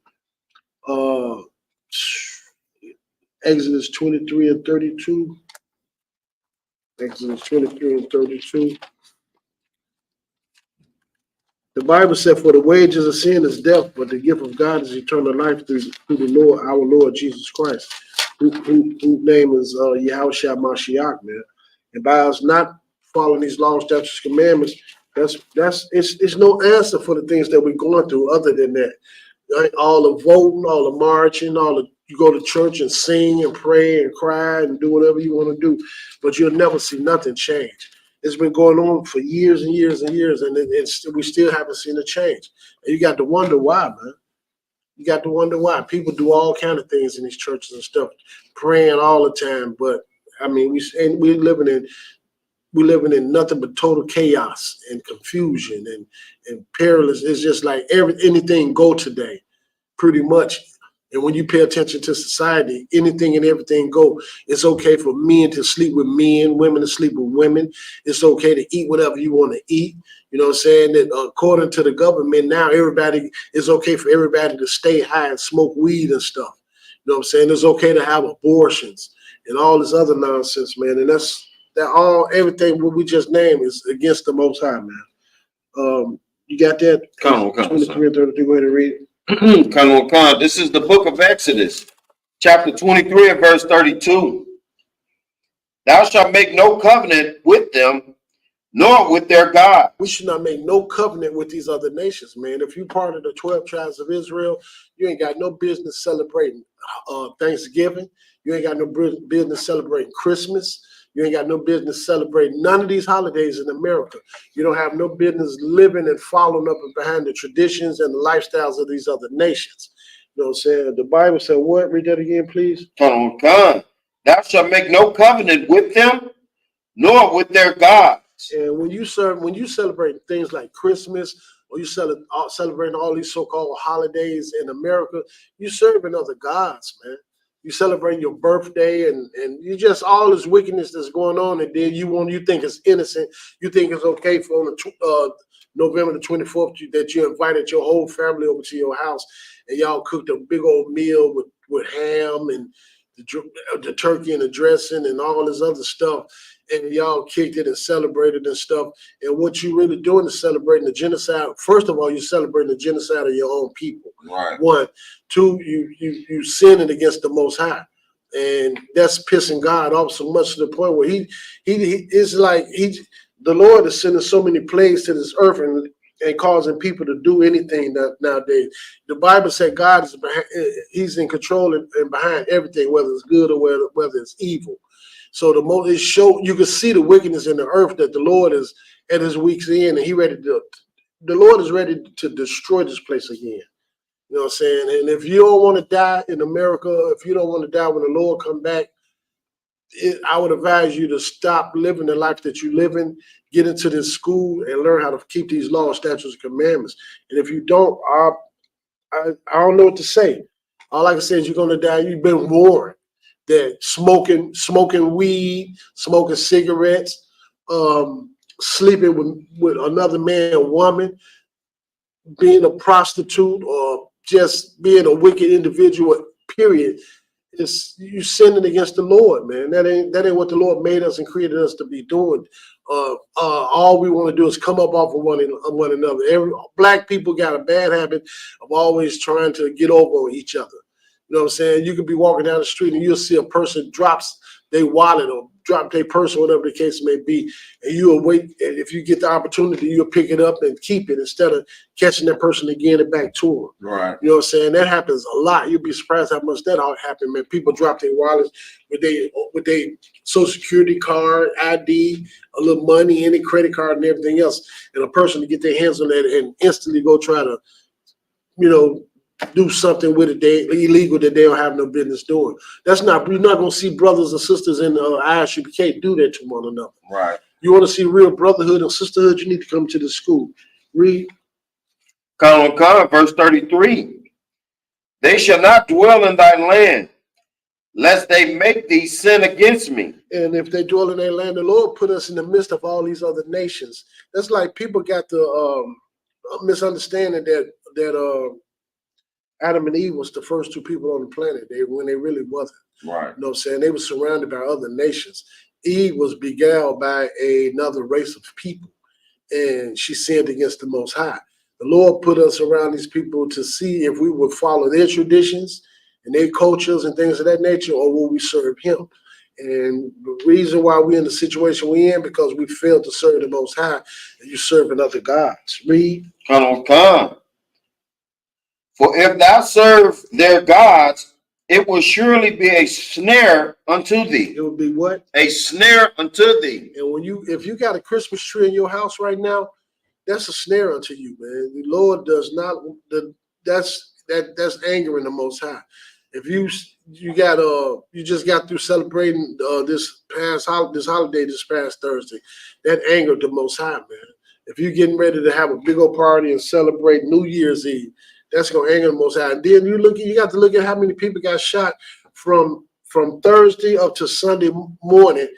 Exodus 23 and 32. Exodus 23 and 32. The Bible said, for the wages of sin is death, but the gift of God is eternal life through the Lord, our Lord Jesus Christ, whose name is Yahushua Mashiach, man. And by us not following these laws, statutes, commandments, it's no answer for the things that we're going through other than that. Right? All the voting, all the marching, you go to church and sing and pray and cry and do whatever you want to do, but you'll never see nothing change. It's been going on for years and years and years, and we still haven't seen a change. And you got to wonder why, man. You got to wonder why. People do all kind of things in these churches and stuff, praying all the time. But I mean, we're living in nothing but total chaos and confusion and perilous. It's just like anything go today, pretty much. And when you pay attention to society, anything and everything go. It's okay for men to sleep with men, women to sleep with women. It's okay to eat whatever you want to eat. You know what I'm saying? That according to the government now, it's okay for everybody to stay high and smoke weed and stuff. You know what I'm saying? It's okay to have abortions and all this other nonsense, man. And everything what we just named is against the Most High, man. You got that? Come on, 23 and 32. Go ahead and read it. Come on. This is the book of Exodus, chapter 23 and verse 32. Thou shalt make no covenant with them, nor with their God. We should not make no covenant with these other nations, man. If you're part of the 12 tribes of Israel, you ain't got no business celebrating Thanksgiving. You ain't got no business celebrating Christmas. You ain't got no business celebrating none of these holidays in America. You don't have no business living and following up and behind the traditions and the lifestyles of these other nations. You know what I'm saying? The Bible said what? Read that again, please. Come on. Thou shalt make no covenant with them, nor with their gods. And when you celebrate things like Christmas, or you celebrating all these so-called holidays in America, you serving other gods, man. You celebrate your birthday and you just all this wickedness that's going on, and then you think it's innocent. You think it's okay for on the November the 24th that you invited your whole family over to your house and y'all cooked a big old meal with ham and the turkey and the dressing and all this other stuff, and y'all kicked it and celebrated and stuff. And what you really doing is celebrating the genocide. First of all, you're celebrating the genocide of your own people. Right. One. Two, you sinning against the Most High. And that's pissing God off so much to the point where the Lord is sending so many plagues to this earth and causing people to do anything nowadays. The Bible said God is he's in control and behind everything, whether it's good or whether it's evil. So you can see the wickedness in the earth that the Lord is at his week's end, and the Lord is ready to destroy this place again. You know what I'm saying? And if you don't want to die in America, if you don't want to die when the Lord come back, I would advise you to stop living the life that you live in, get into this school and learn how to keep these laws, statutes, and commandments. And if you don't, I don't know what to say. All I can say is you're going to die. You've been warned that smoking weed, smoking cigarettes, sleeping with another man or woman, being a prostitute, or just being a wicked individual, period, you sinning against the Lord, man. That ain't what the Lord made us and created us to be doing. All we want to do is come up off of one another. Black people got a bad habit of always trying to get over on each other. You know what I'm saying? You could be walking down the street and you'll see a person drops their wallet or drop their purse or whatever the case may be, and you'll wait. And if you get the opportunity, you'll pick it up and keep it instead of catching that person again and back to them. Right. You know what I'm saying? That happens a lot. You'll be surprised how much that all happen, man. People drop their wallets with their Social Security card, ID, a little money, any credit card, and everything else, and a person to get their hands on that and instantly go try to, do something with it illegal that they don't have no business doing. You're not going to see brothers and sisters in Isupk can't do that to one another. Right. You want to see real brotherhood and sisterhood, you need to come to the school. Read. Verse 33. They shall not dwell in thy land, lest they make thee sin against me. And if they dwell in their land, the Lord put us in the midst of all these other nations. That's like people got the misunderstanding that Adam and Eve was the first two people on the planet. When they really wasn't. Right. You know what I'm saying? They were surrounded by other nations. Eve was beguiled by another race of people, and she sinned against the Most High. The Lord put us around these people to see if we would follow their traditions and their cultures and things of that nature, or will we serve Him? And the reason why we're in the situation we're in, because we failed to serve the Most High, and you're serving other gods. Read. Come. For if thou serve their gods, it will surely be a snare unto thee. It would be what? A snare unto thee. And if you got a Christmas tree in your house right now, that's a snare unto you, man. The Lord does not. That's angering the Most High. If you just got through celebrating this holiday this past Thursday, that angered the Most High, man. If you're getting ready to have a big old party and celebrate New Year's Eve, that's gonna anger the Most High. And then you got to look at how many people got shot from Thursday up to Sunday morning.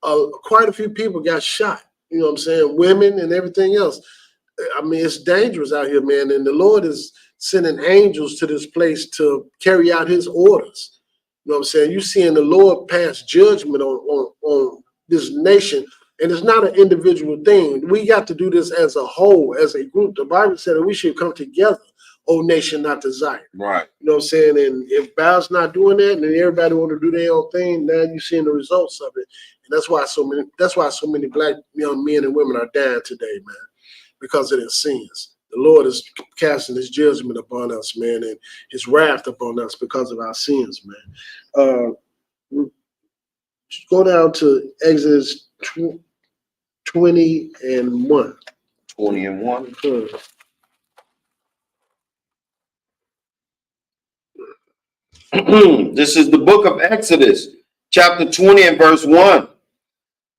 Quite a few people got shot. You know what I'm saying? Women and everything else. I mean, it's dangerous out here, man. And the Lord is sending angels to this place to carry out His orders. You know what I'm saying? You're seeing the Lord pass judgment on this nation. And it's not an individual thing. We got to do this as a whole, as a group. The Bible said that we should come together, O nation, not to Zion. Right. You know what I'm saying? And if Baal's not doing that, and everybody want to do their own thing, now you're seeing the results of it. And that's why so many black young men and women are dying today, man, because of their sins. The Lord is casting His judgment upon us, man, and His wrath upon us because of our sins, man. Go down to Exodus 20 and 1. 20 and 1. This is the book of Exodus, chapter 20 and verse 1.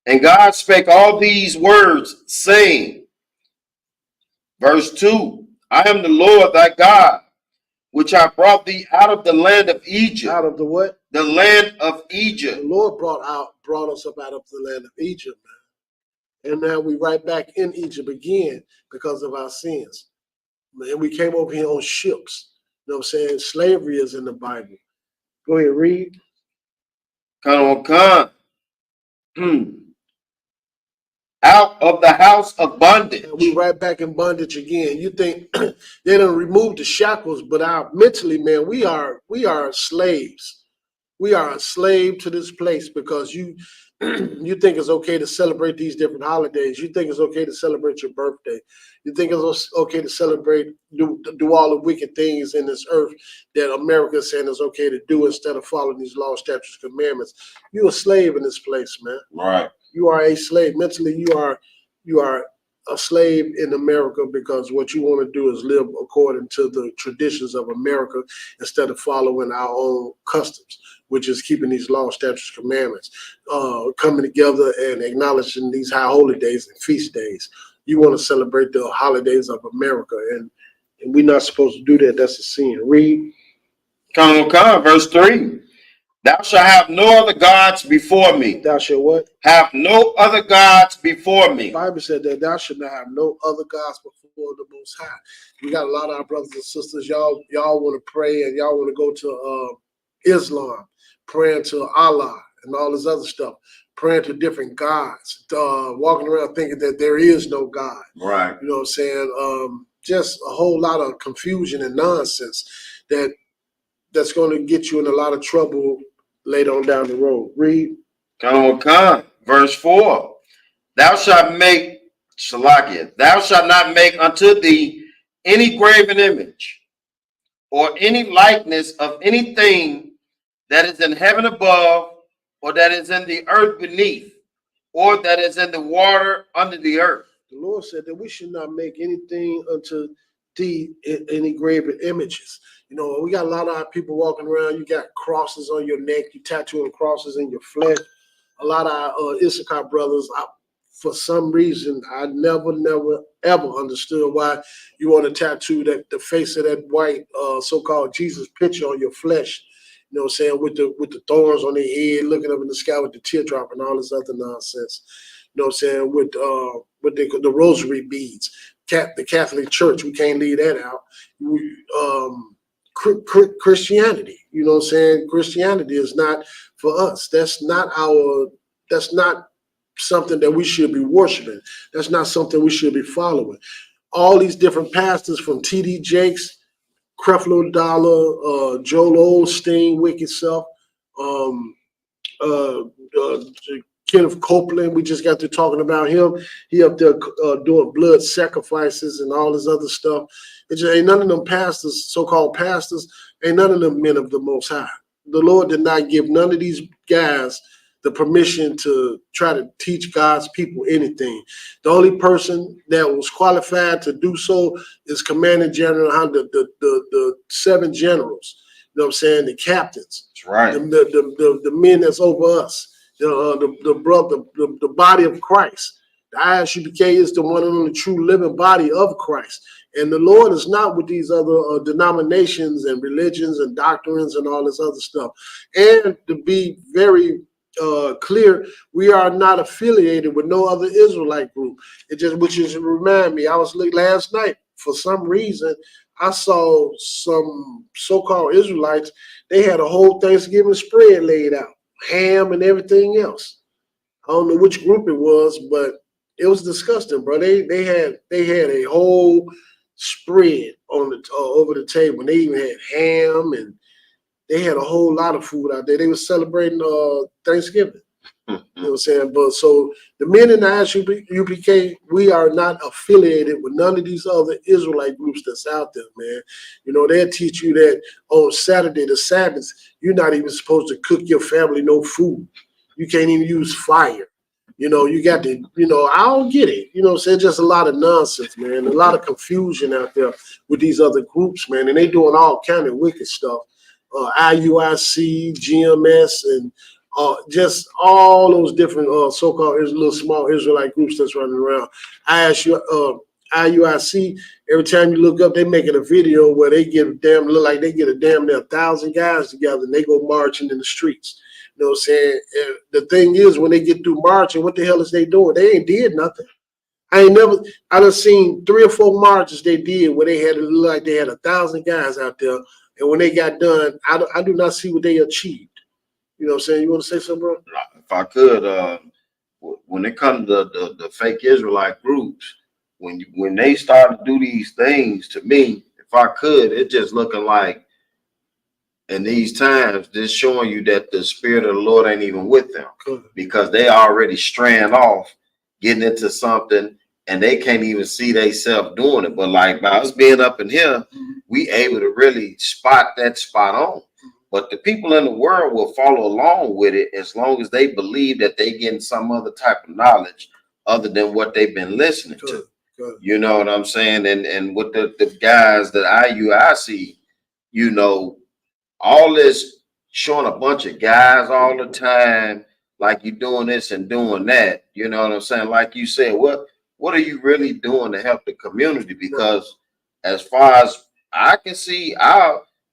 And God spake all these words, saying, verse 2, I am the Lord thy God, which I brought thee out of the land of Egypt. Out of the what? The land of Egypt. The Lord brought us up out of the land of Egypt, man. And now we right back in Egypt again because of our sins. And we came over here on ships. You know what I'm saying? Slavery is in the Bible. Go ahead, read. Come. Out of the house of bondage. And we right back in bondage again. You think they done removed the shackles, but mentally, man, we are slaves. We are a slave to this place because you think it's okay to celebrate these different holidays. You think it's okay to celebrate your birthday. You think it's okay to celebrate, do all the wicked things in this earth that America is saying is okay to do instead of following these laws, statutes, commandments. You're a slave in this place, man. Right. You are a slave. Mentally, you are a slave in America because what you want to do is live according to the traditions of America instead of following our own customs, which is keeping these laws, statutes, commandments, coming together and acknowledging these high holy days and feast days. You want to celebrate the holidays of America, and we're not supposed to do that. That's a sin. Read. Come, verse 3. Thou shalt have no other gods before me. Thou shalt what? Have no other gods before me. The Bible said that thou shalt not have no other gods before the Most High. We got a lot of our brothers and sisters. Y'all want to pray and y'all want to go to Islam, praying to Allah and all this other stuff, praying to different gods, walking around thinking that there is no God. Right. You know what I'm saying? Just a whole lot of confusion and nonsense that's going to get you in a lot of trouble later on down the road. Read. Come. Verse 4. Thou shalt not make unto thee any graven image or any likeness of anything that is in heaven above, or that is in the earth beneath, or that is in the water under the earth. The Lord said that we should not make anything unto thee any graven images. You know, we got a lot of our people walking around. You got crosses on your neck. You tattooing crosses in your flesh. A lot of our Isupk brothers, for some reason, I never, ever understood why you want to tattoo the face of that white so-called Jesus picture on your flesh. You know what I'm saying? With the thorns on their head, looking up in the sky with the teardrop and all this other nonsense. You know what I'm saying? With the rosary beads. The Catholic Church, we can't leave that out. Christianity, you know what I'm saying? Christianity is not for us. That's not something that we should be worshiping. That's not something we should be following. All these different pastors from T.D. Jakes, Creflo Dollar, Joel Osteen, Wicked Self, Kenneth Copeland, we just got to talking about him. He up there doing blood sacrifices and all this other stuff. It just ain't none of them pastors, so-called pastors, ain't none of them men of the Most High. The Lord did not give none of these guys the permission to try to teach God's people anything. The only person that was qualified to do so is Commander General, the 7 generals. You know what I'm saying? The captains. That's right. The men that's over us. The body of Christ. The Isupk is the one and only true living body of Christ. And the Lord is not with these other denominations and religions and doctrines and all this other stuff. And to be very clear, we are not affiliated with no other Israelite group. Which is remind me, I was looking last night, for some reason, I saw some so-called Israelites, they had a whole Thanksgiving spread laid out. Ham and everything else. I don't know which group it was, but it was disgusting, bro. They had a whole spread on the over the table. And they even had ham, and they had a whole lot of food out there. They were celebrating Thanksgiving. You know what I'm saying? But so the men in the Isupk, we are not affiliated with none of these other Israelite groups that's out there, man. You know, they'll teach you that on Saturday, the Sabbath, you're not even supposed to cook your family no food. You can't even use fire. You know, you got to, you know, I don't get it. You know what I'm saying? Just a lot of nonsense, man. A lot of confusion out there with these other groups, man. And they doing all kind of wicked stuff. IUIC, GMS, and just all those different so-called little small Israelite groups that's running around. IUIC, every time you look up, they making a video where they look like they get a damn near 1,000 guys together and they go marching in the streets. You know what I'm saying? And the thing is, when they get through marching, what the hell is they doing? They ain't did nothing. I done seen 3 or 4 marches they did where they had it look like they had 1,000 guys out there. And when they got done, I do not see what they achieved. You know what I'm saying? You want to say something, bro? If I could, when it comes to the fake Israelite groups, when they start to do these things, to me, if I could, it just looking like in these times, just showing you that the Spirit of the Lord ain't even with them. Good. Because they already strand off, getting into something, and they can't even see themselves doing it. But like by us being up in here, we able to really spot that spot on. But the people in the world will follow along with it as long as they believe that they getting some other type of knowledge other than what they've been listening to. Good. You know what I'm saying? And with the guys that I see, you know, all this showing a bunch of guys all the time, like you doing this and doing that. You know what I'm saying? Like you said, what are you really doing to help the community? Because as far as I can see,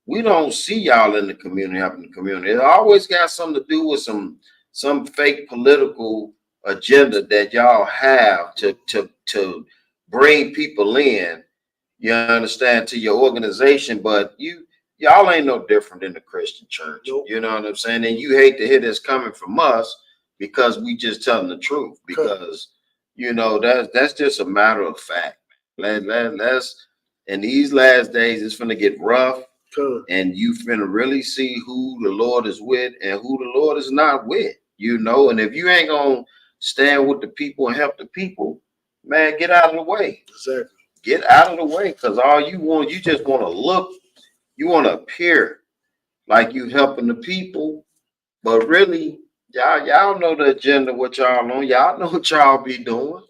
we don't see y'all in the community helping the community. It always got something to do with some fake political agenda that y'all have to bring people in, you understand, to your organization. But y'all ain't no different than the Christian church. Nope. You know what I'm saying? And you hate to hear this coming from us because we just telling the truth. Because you know that's just a matter of fact. Let's in these last days, it's gonna get rough. And you finna really see who the Lord is with and who the Lord is not with, you know. And if you ain't gonna stand with the people and help the people, man, get out of the way. Exactly. Get out of the way, because all you just want to look, you want to appear like you helping the people, but really, y'all know the agenda, what y'all on. Y'all know what y'all be doing.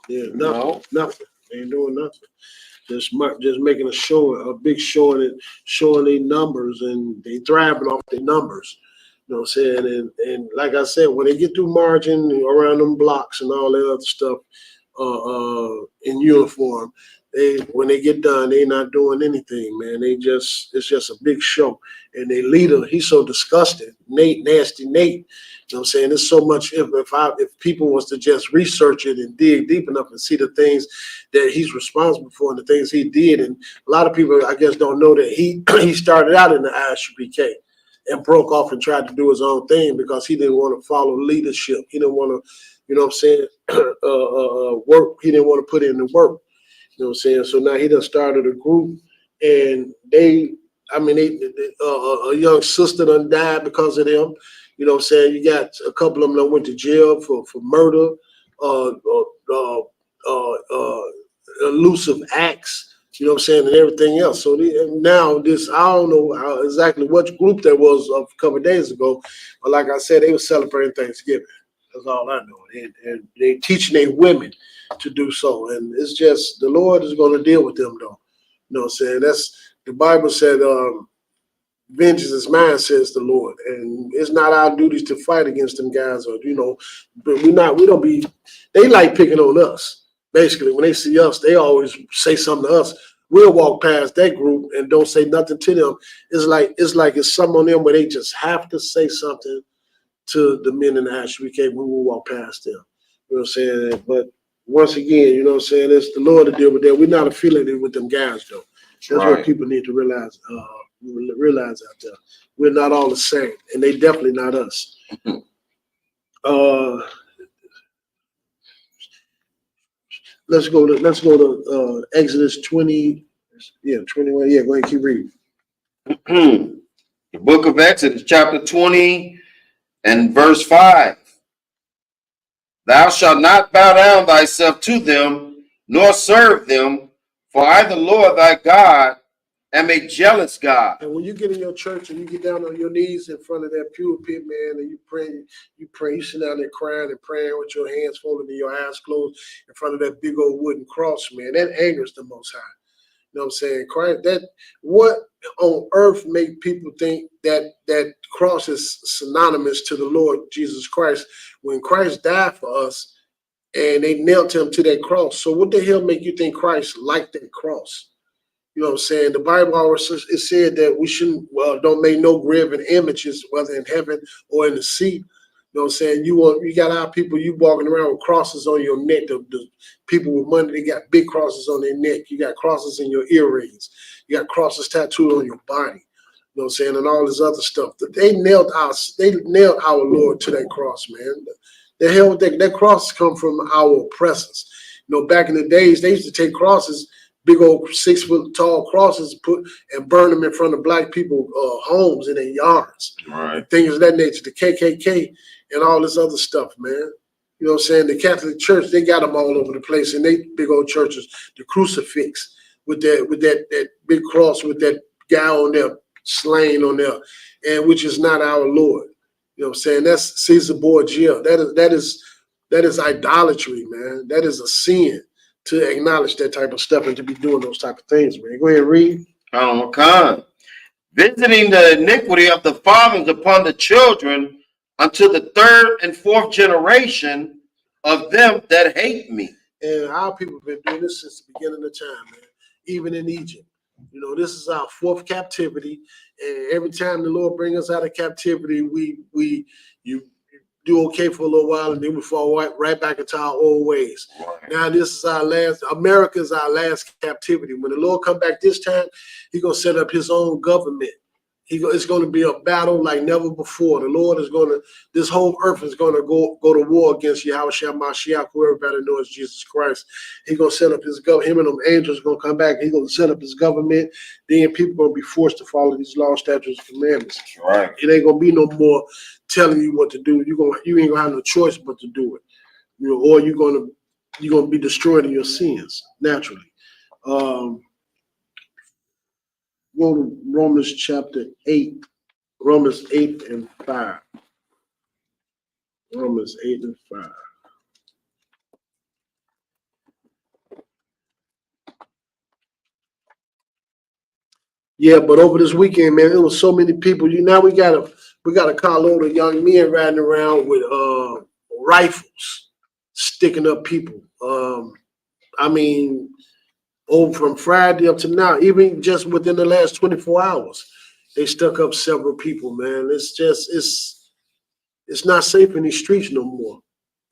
Yeah, nothing. Ain't doing nothing. Just making a big show, showing their numbers, and they thriving off their numbers. You know what I'm saying? And like I said, when they get through marching around them blocks and all that other stuff, in uniform. When they get done, they not doing anything, man. It's just a big show. And their leader, he's so disgusting, Nasty Nate. You know what I'm saying? There's so much. If people was to just research it and dig deep enough and see the things that he's responsible for and the things he did, and a lot of people, I guess, don't know that he started out in the Isupk and broke off and tried to do his own thing because he didn't want to follow leadership. He didn't want to, you know what I'm saying, work. He didn't want to put in the work. You know what I'm saying? So now he done started a group, and a young sister done died because of them. You know what I'm saying? You got a couple of them that went to jail for murder, elusive acts, you know what I'm saying, and everything else. So now this, I don't know exactly what group that was a couple of days ago, but like I said, they were celebrating Thanksgiving. That's all I know. And they teaching their women to do so. And it's just, the Lord is going to deal with them, though. You know what I'm saying? That's, the Bible said, vengeance is mine, says the Lord. And it's not our duties to fight against them guys, or, you know, but we don't be, they like picking on us. Basically, when they see us, they always say something to us. We'll walk past that group and don't say nothing to them. It's like it's some on them where they just have to say something to the men in the Isupk. We will walk past them. You know what I'm saying? But once again, you know what I'm saying, it's the Lord to deal with that. We're not affiliated with them guys, though. That's what people need to realize out there. We're not all the same, and they definitely not us. Let's go to Exodus 20. Yeah, 21. Yeah, go ahead and keep reading. The book of Exodus, chapter 20 and verse 5. Thou shalt not bow down thyself to them, nor serve them, for I, the Lord thy God, am a jealous God. And when you get in your church and you get down on your knees in front of that pulpit, man, and you pray, you sit down there crying and praying with your hands folded and your eyes closed in front of that big old wooden cross, man, that angers the Most High. You know what I'm saying? Christ, what on earth make people think that cross is synonymous to the Lord Jesus Christ when Christ died for us and they nailed him to that cross? So what the hell make you think Christ liked that cross? You know what I'm saying? The Bible always says, it said that we shouldn't, don't make no graven images, whether in heaven or in the sea. You know what I'm saying? You got our people, you walking around with crosses on your neck. The people with money, they got big crosses on their neck. You got crosses in your earrings. You got crosses tattooed on your body. You know what I'm saying? And all this other stuff. They nailed our Lord to that cross, man. The hell with that cross come from our oppressors. You know, back in the days, they used to take crosses, big old 6 foot tall crosses, put and burn them in front of black people homes in their yards. Right. Things of that nature. The KKK and all this other stuff, man. You know what I'm saying? The Catholic Church, they got them all over the place in they big old churches. The crucifix with that big cross with that guy on there slain on there, and which is not our Lord. You know what I'm saying? That's Caesar Borgia. That is idolatry, man. That is a sin to acknowledge that type of stuff and to be doing those type of things, man. Go ahead and read. Con. Visiting the iniquity of the fathers upon the children unto the 3rd and 4th generation of them that hate me. And our people have been doing this since the beginning of time, man. Even in Egypt. You know, this is our 4th captivity. And every time the Lord brings us out of captivity, you do okay for a little while, and then we fall right back into our old ways. Right. Now this is our last, America is our last captivity. When the Lord come back this time, he's going to set up his own government. It's going to be a battle like never before. The Lord is going to, this whole earth is going to go to war against Yahushua Mashiach, who everybody knows Jesus Christ. He's going to set up his government. Him and them angels are going to come back. He's going to set up his government. Then people are going to be forced to follow these laws, statutes, and commandments. Right. It ain't going to be no more telling you what to do. You ain't going to have no choice but to do it. You know, or you're going to be destroyed in your sins naturally. Go to Romans chapter 8, Romans 8 and 5. Romans 8 and 5. Yeah, but over this weekend, man, there was so many people. Now we got a carload of young men riding around with rifles, sticking up people. I mean, over from Friday up to now, even just within the last 24 hours, they stuck up several people, man. It's not safe in these streets no more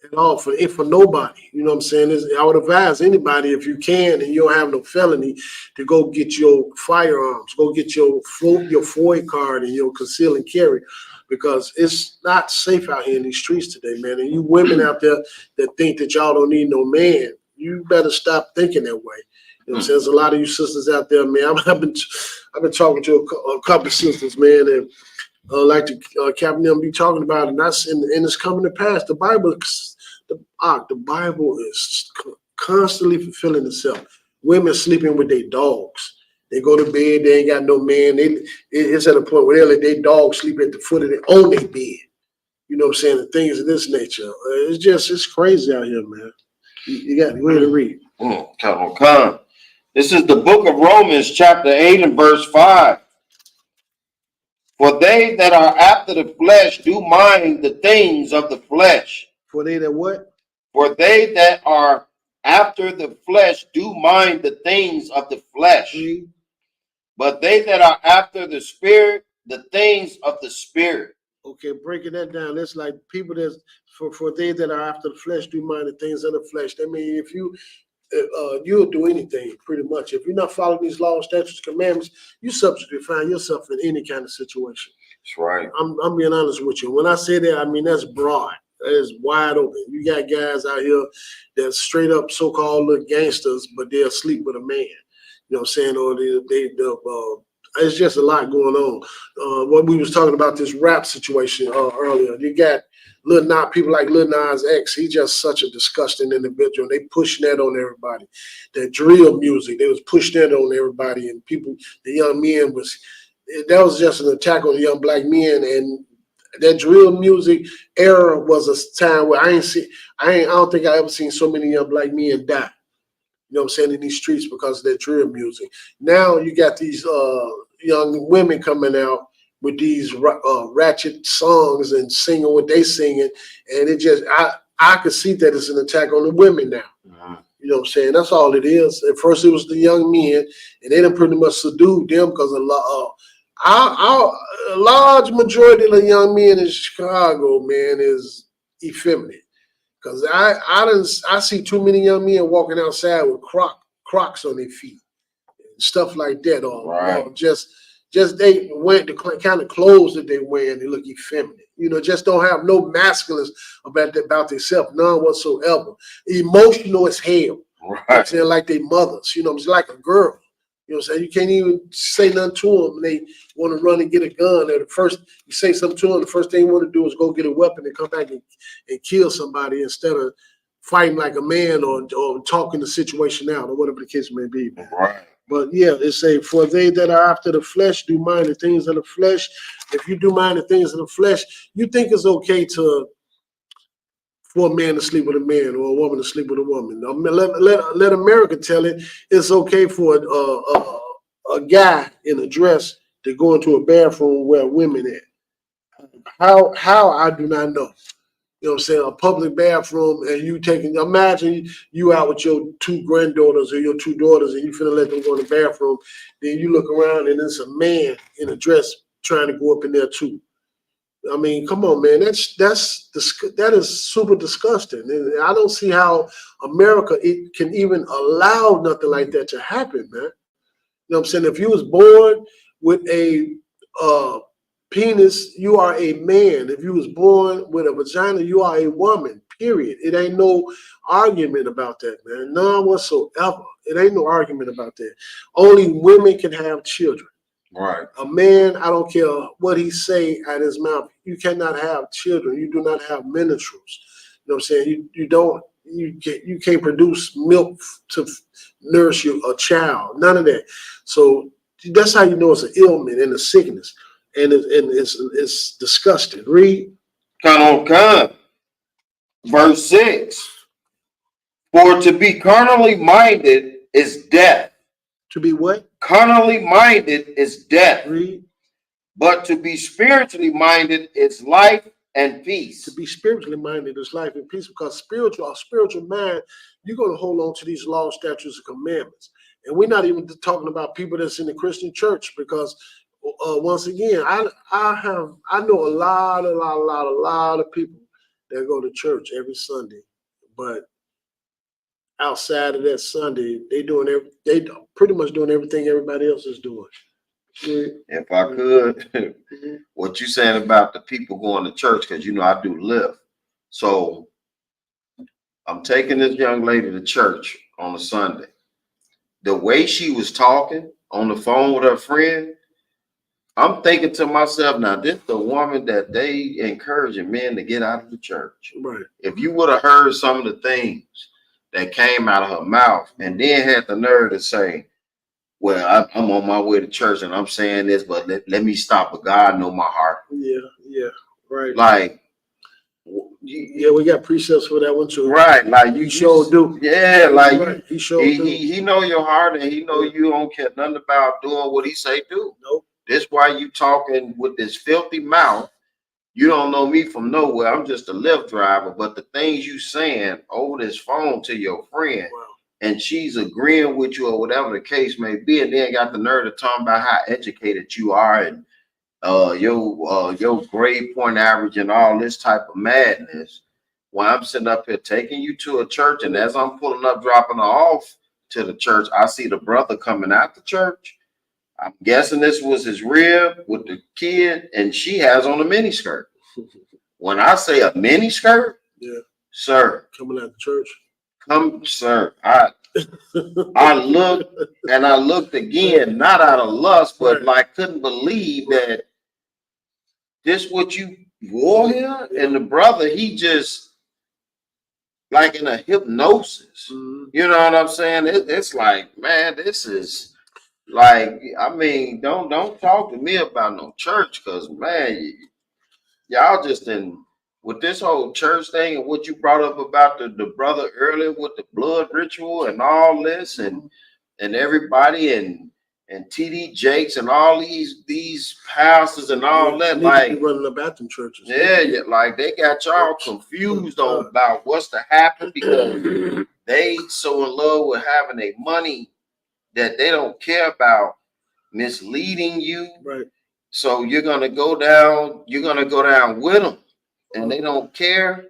at all for nobody. You know what I'm saying? I would advise anybody, if you can and you don't have no felony, to go get your firearms, go get your FOIA card and your conceal and carry, because it's not safe out here in these streets today, man. And you women out there that think that y'all don't need no man, you better stop thinking that way. You know what I'm saying? There's a lot of you sisters out there, man. I've been talking to a couple of sisters, man, and like the Captain them be talking about, and it's coming to pass. The Bible is constantly fulfilling itself. Women sleeping with their dogs. They go to bed, they ain't got no man. It's at a point where they dogs sleep at the foot of on their bed. You know what I'm saying? And things of this nature. It's crazy out here, man. You got to go ahead and read. Come. This is the book of Romans, chapter 8 and verse 5. For they that are after the flesh do mind the things of the flesh. For they that what? For they that are after the flesh do mind the things of the flesh. Mm-hmm. But they that are after the spirit, the things of the spirit. Okay, breaking that down, it's like people that's for they that are after the flesh do mind the things of the flesh. I mean, if you'll do anything pretty much. If you're not following these laws, statutes, commandments, you subject to find yourself in any kind of situation. That's right. I'm being honest with you. When I say that, I mean that's broad. That is wide open. You got guys out here that's straight up so-called look gangsters, but they'll sleep with a man. You know what I'm saying? Or it's just a lot going on. What we was talking about, this rap situation earlier. You got people like Lil Nas X. He's just such a disgusting individual. They pushing that on everybody. That drill music, they was pushing that on everybody, and people, the young men that was just an attack on the young black men. And that drill music era was a time where I don't think I ever seen so many young black men die. You know what I'm saying, in these streets because of that drill music. Now you got these young women coming out with these ratchet songs and singing what they singing, and it just I could see that it's an attack on the women now. Mm-hmm. You know what I'm saying? That's all it is. At first it was the young men, and they done pretty much subdued them because a large majority of the young men in Chicago, man, is effeminate. Because I see too many young men walking outside with Crocs on their feet, and stuff like that, or just they wear the kind of clothes that they wear and they look effeminate. You know, just don't have no masculine about themselves, none whatsoever. Emotional as hell. Right. You know, saying like they mothers. You know, it's like a girl. You know what I'm saying? You can't even say nothing to them, and they want to run and get a gun. And first you say something to them, the first thing you want to do is go get a weapon and come back and kill somebody instead of fighting like a man or talking the situation out or whatever the case may be. Right. But yeah, it say, for they that are after the flesh do mind the things of the flesh. If you do mind the things of the flesh, you think it's okay for a man to sleep with a man or a woman to sleep with a woman. Let America tell it it's okay for a guy in a dress to go into a bathroom where women at. How I do not know. You know what I'm saying? A public bathroom, and imagine you out with your two granddaughters or your two daughters, and you finna let them go in the bathroom. Then you look around and it's a man in a dress trying to go up in there too. I mean, come on, man. That is super disgusting. And I don't see how America can even allow nothing like that to happen, man. You know what I'm saying? If you was born with a penis, you are a man. If you was born with a vagina, you are a woman, period. It ain't no argument about that, man. None whatsoever. It ain't no argument about that. Only women can have children. Right. A man, I don't care what he say out his mouth, you cannot have children. You do not have menstruals. You know what I'm saying? You can't produce milk to nourish a child. None of that. So that's how you know it's an ailment and a sickness. And it's disgusting. Read. Come. Verse 6. For to be carnally minded is death. To be what? Carnally minded is death. Read. But to be spiritually minded is life and peace. To be spiritually minded is life and peace, because a spiritual mind, you're going to hold on to these laws, statutes, and commandments. And we're not even talking about people that's in the Christian church, because once again, I know a lot of people that go to church every Sunday, but outside of that Sunday, they pretty much doing everything everybody else is doing. If I could, what you saying about the people going to church, because I do live. So I'm taking this young lady to church on a Sunday. The way she was talking on the phone with her friend, I'm thinking to myself, now this the woman that they encouraging men to get out of the church. Right. If you would have heard some of the things that came out of her mouth, and then had the nerve to say, well, I'm on my way to church and I'm saying this, but let me stop, but God know my heart. Yeah, right. Like, yeah, we got precepts for that one too. Right, like you sure do. Yeah, like right. He know your heart, and he know you don't care nothing about doing what he say do. Nope. That's why you talking with this filthy mouth. You don't know me from nowhere. I'm just a Lyft driver, but the things you saying over this phone to your friend, wow. And she's agreeing with you or whatever the case may be, and then got the nerve to talk about how educated you are and your grade point average and all this type of madness. When I'm sitting up here taking you to a church, and as I'm pulling up, dropping her off to the church, I see the brother coming out the church. I'm guessing this was his rib with the kid, and she has on a mini skirt. When I say a mini skirt, yeah, sir, coming out the church. Sir, I looked again, not out of lust, but like couldn't believe that this what you wore here. And the brother, he just like in a hypnosis. You know what I'm saying? It's like, man, this is like, I mean, don't talk to me about no church, because man, y'all just in. With this whole church thing and what you brought up about the brother earlier with the blood ritual and all this and everybody and TD Jakes and all these pastors and all that, like running about them churches. Yeah, like they got y'all confused on about what's to happen, because they so in love with having their money that they don't care about misleading you. Right. So you're gonna go down with them. And they don't care.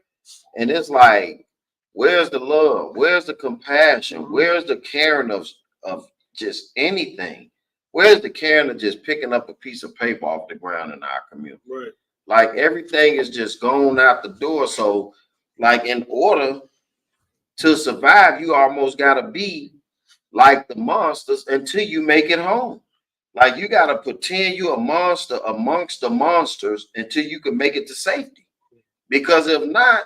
And it's like, where's the love? Where's the compassion? Where's the caring of just anything? Where's the caring of just picking up a piece of paper off the ground in our community? Right. Like everything is just going out the door. So like in order to survive, you almost got to be like the monsters until you make it home. Like you got to pretend you're a monster amongst the monsters until you can make it to safety. Because if not,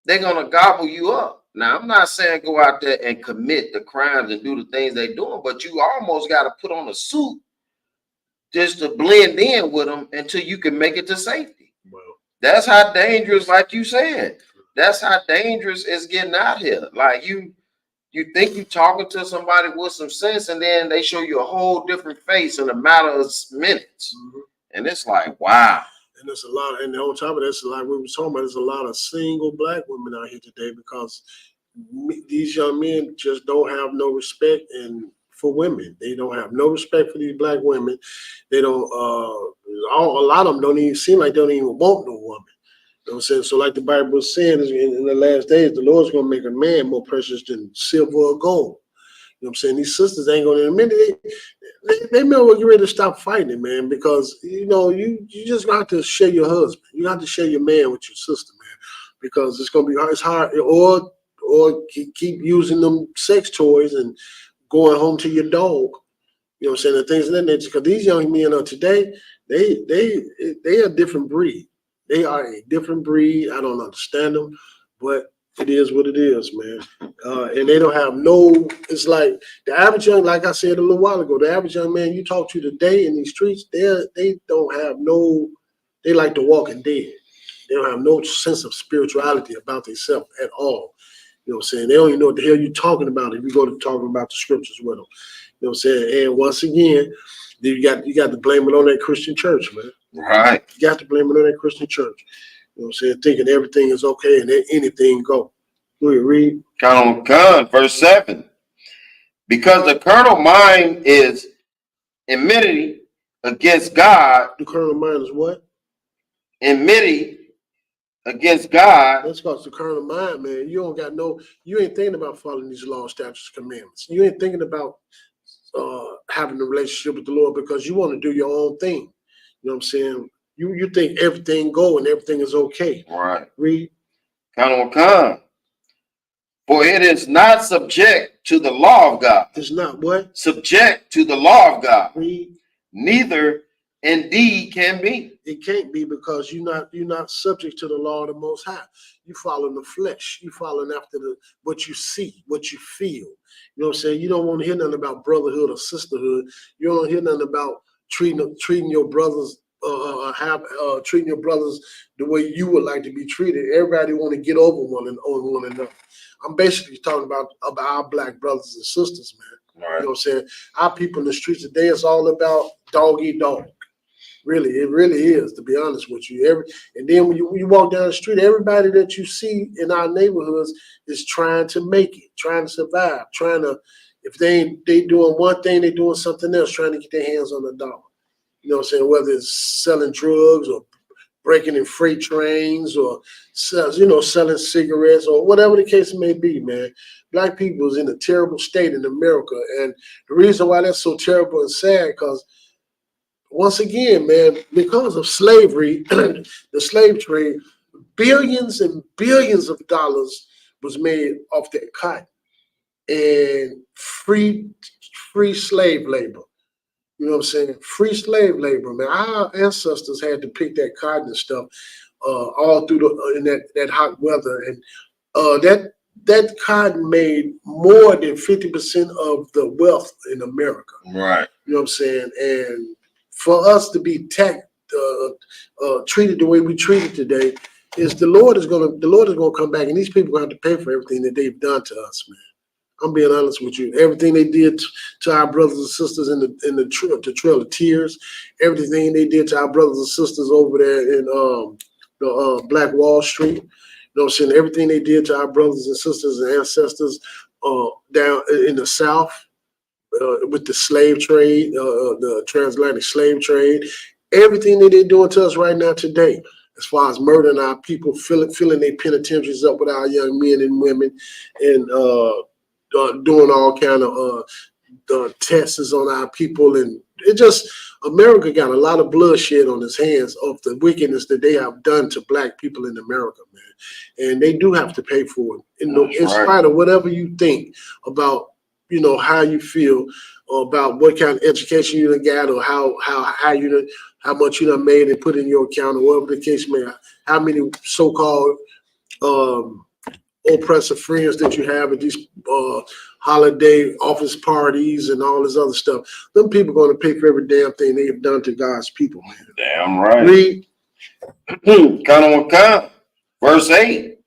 they're going to gobble you up. Now, I'm not saying go out there and commit the crimes and do the things they're doing, but you almost got to put on a suit just to blend in with them until you can make it to safety. Wow. That's how dangerous, like you said, that's how dangerous it's getting out here. Like you think you're talking to somebody with some sense, and then they show you a whole different face in a matter of minutes. And it's like, wow. And there's a lot, and on top of this, like we were talking about, there's a lot of single black women out here today, because these young men just don't have no respect for women. They don't have no respect for these black women. They don't. A lot of them don't even seem like they don't even want no woman. You know what I'm saying? So, like the Bible was saying, in the last days, the Lord's gonna make a man more precious than silver or gold. You know what I'm saying? These sisters ain't gonna admit it. They may well get ready to stop fighting, man, because you just got to share your husband. You got to share your man with your sister, man, because it's gonna be hard. It's hard, or keep using them sex toys and going home to your dog. You know what I'm saying? The things of that nature. Because these young men of today, they are a different breed. They are a different breed. I don't understand them, but it is what it is, man. And they don't have no, it's like the average young, like I said a little while ago, the average young man you talk to today in these streets, they don't have no, they like the walking dead. They don't have no sense of spirituality about themselves at all. You know what I'm saying? They don't even know what the hell you're talking about if you go to talking about the scriptures with them. You know what I'm saying? And once again, you got to blame it on that Christian church, man. Right. You got to blame it on that Christian church. You know what I'm saying? Thinking everything is okay and anything go. Go ahead, read. Verse 7. Because the carnal mind is enmity against God. The carnal mind is what? Enmity against God. That's because the carnal mind, man. You ain't thinking about following these laws, statutes, commandments. You ain't thinking about having a relationship with the Lord because you want to do your own thing. You know what I'm saying? You think everything go and everything is okay. Right. Read. For it is not subject to the law of God. It's not what? Subject to the law of God. Read. Neither indeed can be. It can't be because you're not subject to the law of the Most High. You following the flesh. You following after what you see, what you feel. You know what I'm saying? You don't want to hear nothing about brotherhood or sisterhood. You don't hear nothing about treating your brothers treating your brothers the way you would like to be treated. Everybody want to get over one another. I'm basically talking about our black brothers and sisters, man. Right. You know what I'm saying? Our people in the streets today, it's all about dog eat dog. Really, it really is, to be honest with you. And then when you walk down the street, everybody that you see in our neighborhoods is trying to make it, trying to survive, if they doing one thing, they doing something else, trying to get their hands on the dollar. You know what I'm saying? Whether it's selling drugs or breaking in freight trains or selling cigarettes or whatever the case may be, man. Black people is in a terrible state in America. And the reason why that's so terrible and sad, because once again, man, because of slavery, the slave trade, billions and billions of dollars was made off that cotton and free slave labor. You know what I'm saying? Free slave labor, man. Our ancestors had to pick that cotton and stuff all through in that hot weather, and that cotton made more than 50% of the wealth in America. Right. You know what I'm saying? And for us to be treated the way we treated today, the Lord is gonna come back, and these people are gonna have to pay for everything that they've done to us, man. I'm being honest with you. Everything they did to our brothers and sisters in the Trail of Tears, everything they did to our brothers and sisters over there in the Black Wall Street. You know what I'm saying? Everything they did to our brothers and sisters and ancestors down in the South with the slave trade, the transatlantic slave trade, everything that they're doing to us right now today, as far as murdering our people, filling their penitentiaries up with our young men and women, and doing all kind of tests on our people. And America got a lot of bloodshed on its hands of the wickedness that they have done to black people in America, man. And they do have to pay for it. In spite of whatever you think about, how you feel about what kind of education you done got, or how much you done made and put in your account, or whatever the case may be, how many so-called oppressive friends that you have at these holiday office parties and all this other stuff. Them people going to pay for every damn thing they have done to God's people, man. Damn right. Read. Verse 8.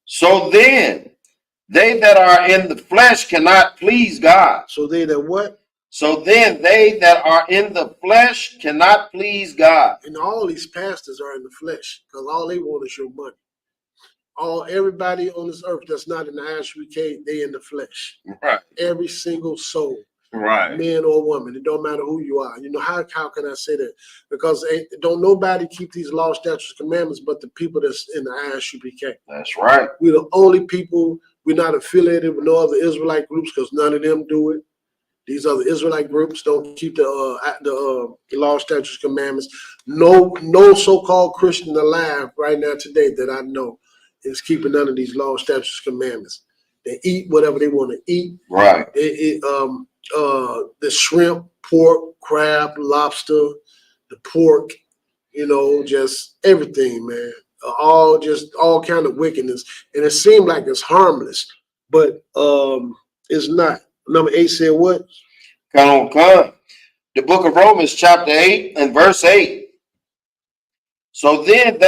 So then, they that are in the flesh cannot please God. So they that what? So then they that are in the flesh cannot please God. And all these pastors are in the flesh because all they want is your money. Everybody on this earth that's not in the Isupk, they in the flesh. Right. Every single soul. Right. Man or woman. It don't matter who you are. How can I say that? Because don't nobody keep these laws, statutes, commandments but the people that's in the Isupk. That's right. We're the only people. We're not affiliated with no other Israelite groups because none of them do it. These other Israelite groups don't keep the law, statutes, commandments. No so-called Christian alive right now today that I know is keeping none of these law, statutes, commandments. They eat whatever they want to eat. Right. The shrimp, pork, crab, lobster, the pork, just everything, man. All kind of wickedness. And it seemed like it's harmless, but it's not. Number 8 said what? Come. The book of Romans, chapter 8 and verse 8. So then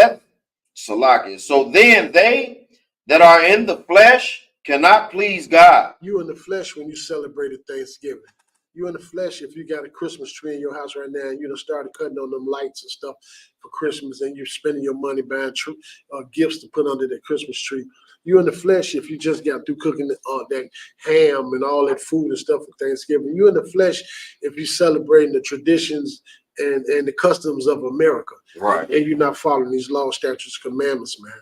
they that are in the flesh cannot please God. You in the flesh when you celebrated Thanksgiving. You in the flesh if you got a Christmas tree in your house right now and you done started cutting on them lights and stuff for Christmas and you're spending your money buying gifts to put under the Christmas tree. You in the flesh if you just got through cooking that ham and all that food and stuff for Thanksgiving. You in the flesh if you're celebrating the traditions and the customs of America. Right. And you're not following these laws, statutes, commandments, man.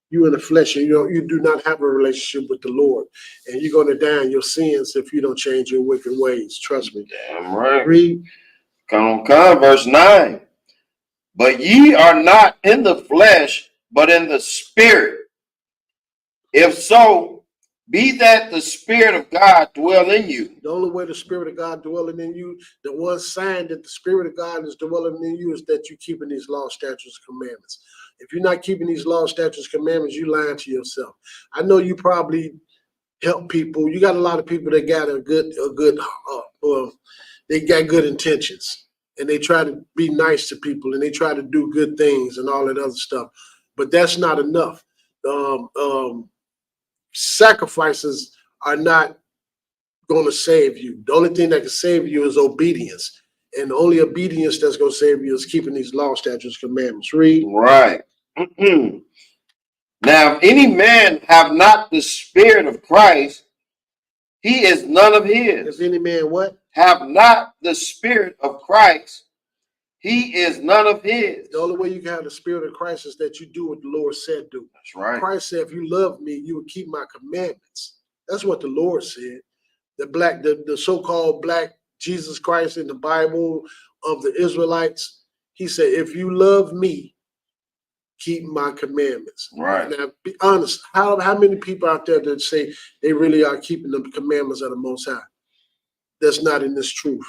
You in the flesh, and you do not have a relationship with the Lord, and you're going to die in your sins if you don't change your wicked ways. Trust me. Damn right. Read. Come, verse 9. But ye are not in the flesh, but in the spirit. If so, be that the Spirit of God dwell in you. The only way the Spirit of God dwelling in you, the one sign that the Spirit of God is dwelling in you is that you're keeping these laws, statutes, commandments. If you're not keeping these laws, statutes, commandments, you lying to yourself. I know you probably help people. You got a lot of people that got they got good intentions and they try to be nice to people and they try to do good things and all that other stuff. But that's not enough. Sacrifices are not going to save you. The only thing that can save you is obedience. And the only obedience that's going to save you is keeping these law, statutes, commandments. Read. Right. Now, if any man have not the Spirit of Christ, he is none of his. If any man what? Have not the Spirit of Christ, he is none of his. The only way you can have the Spirit of Christ is that you do what the Lord said do. That's right. Christ said, if you love me, you will keep my commandments. That's what the Lord said. The so-called black Jesus Christ in the Bible of the Israelites, he said, if you love me, keep my commandments. Right. Now, be honest, how many people out there that say they really are keeping the commandments of the Most High? That's not in this truth.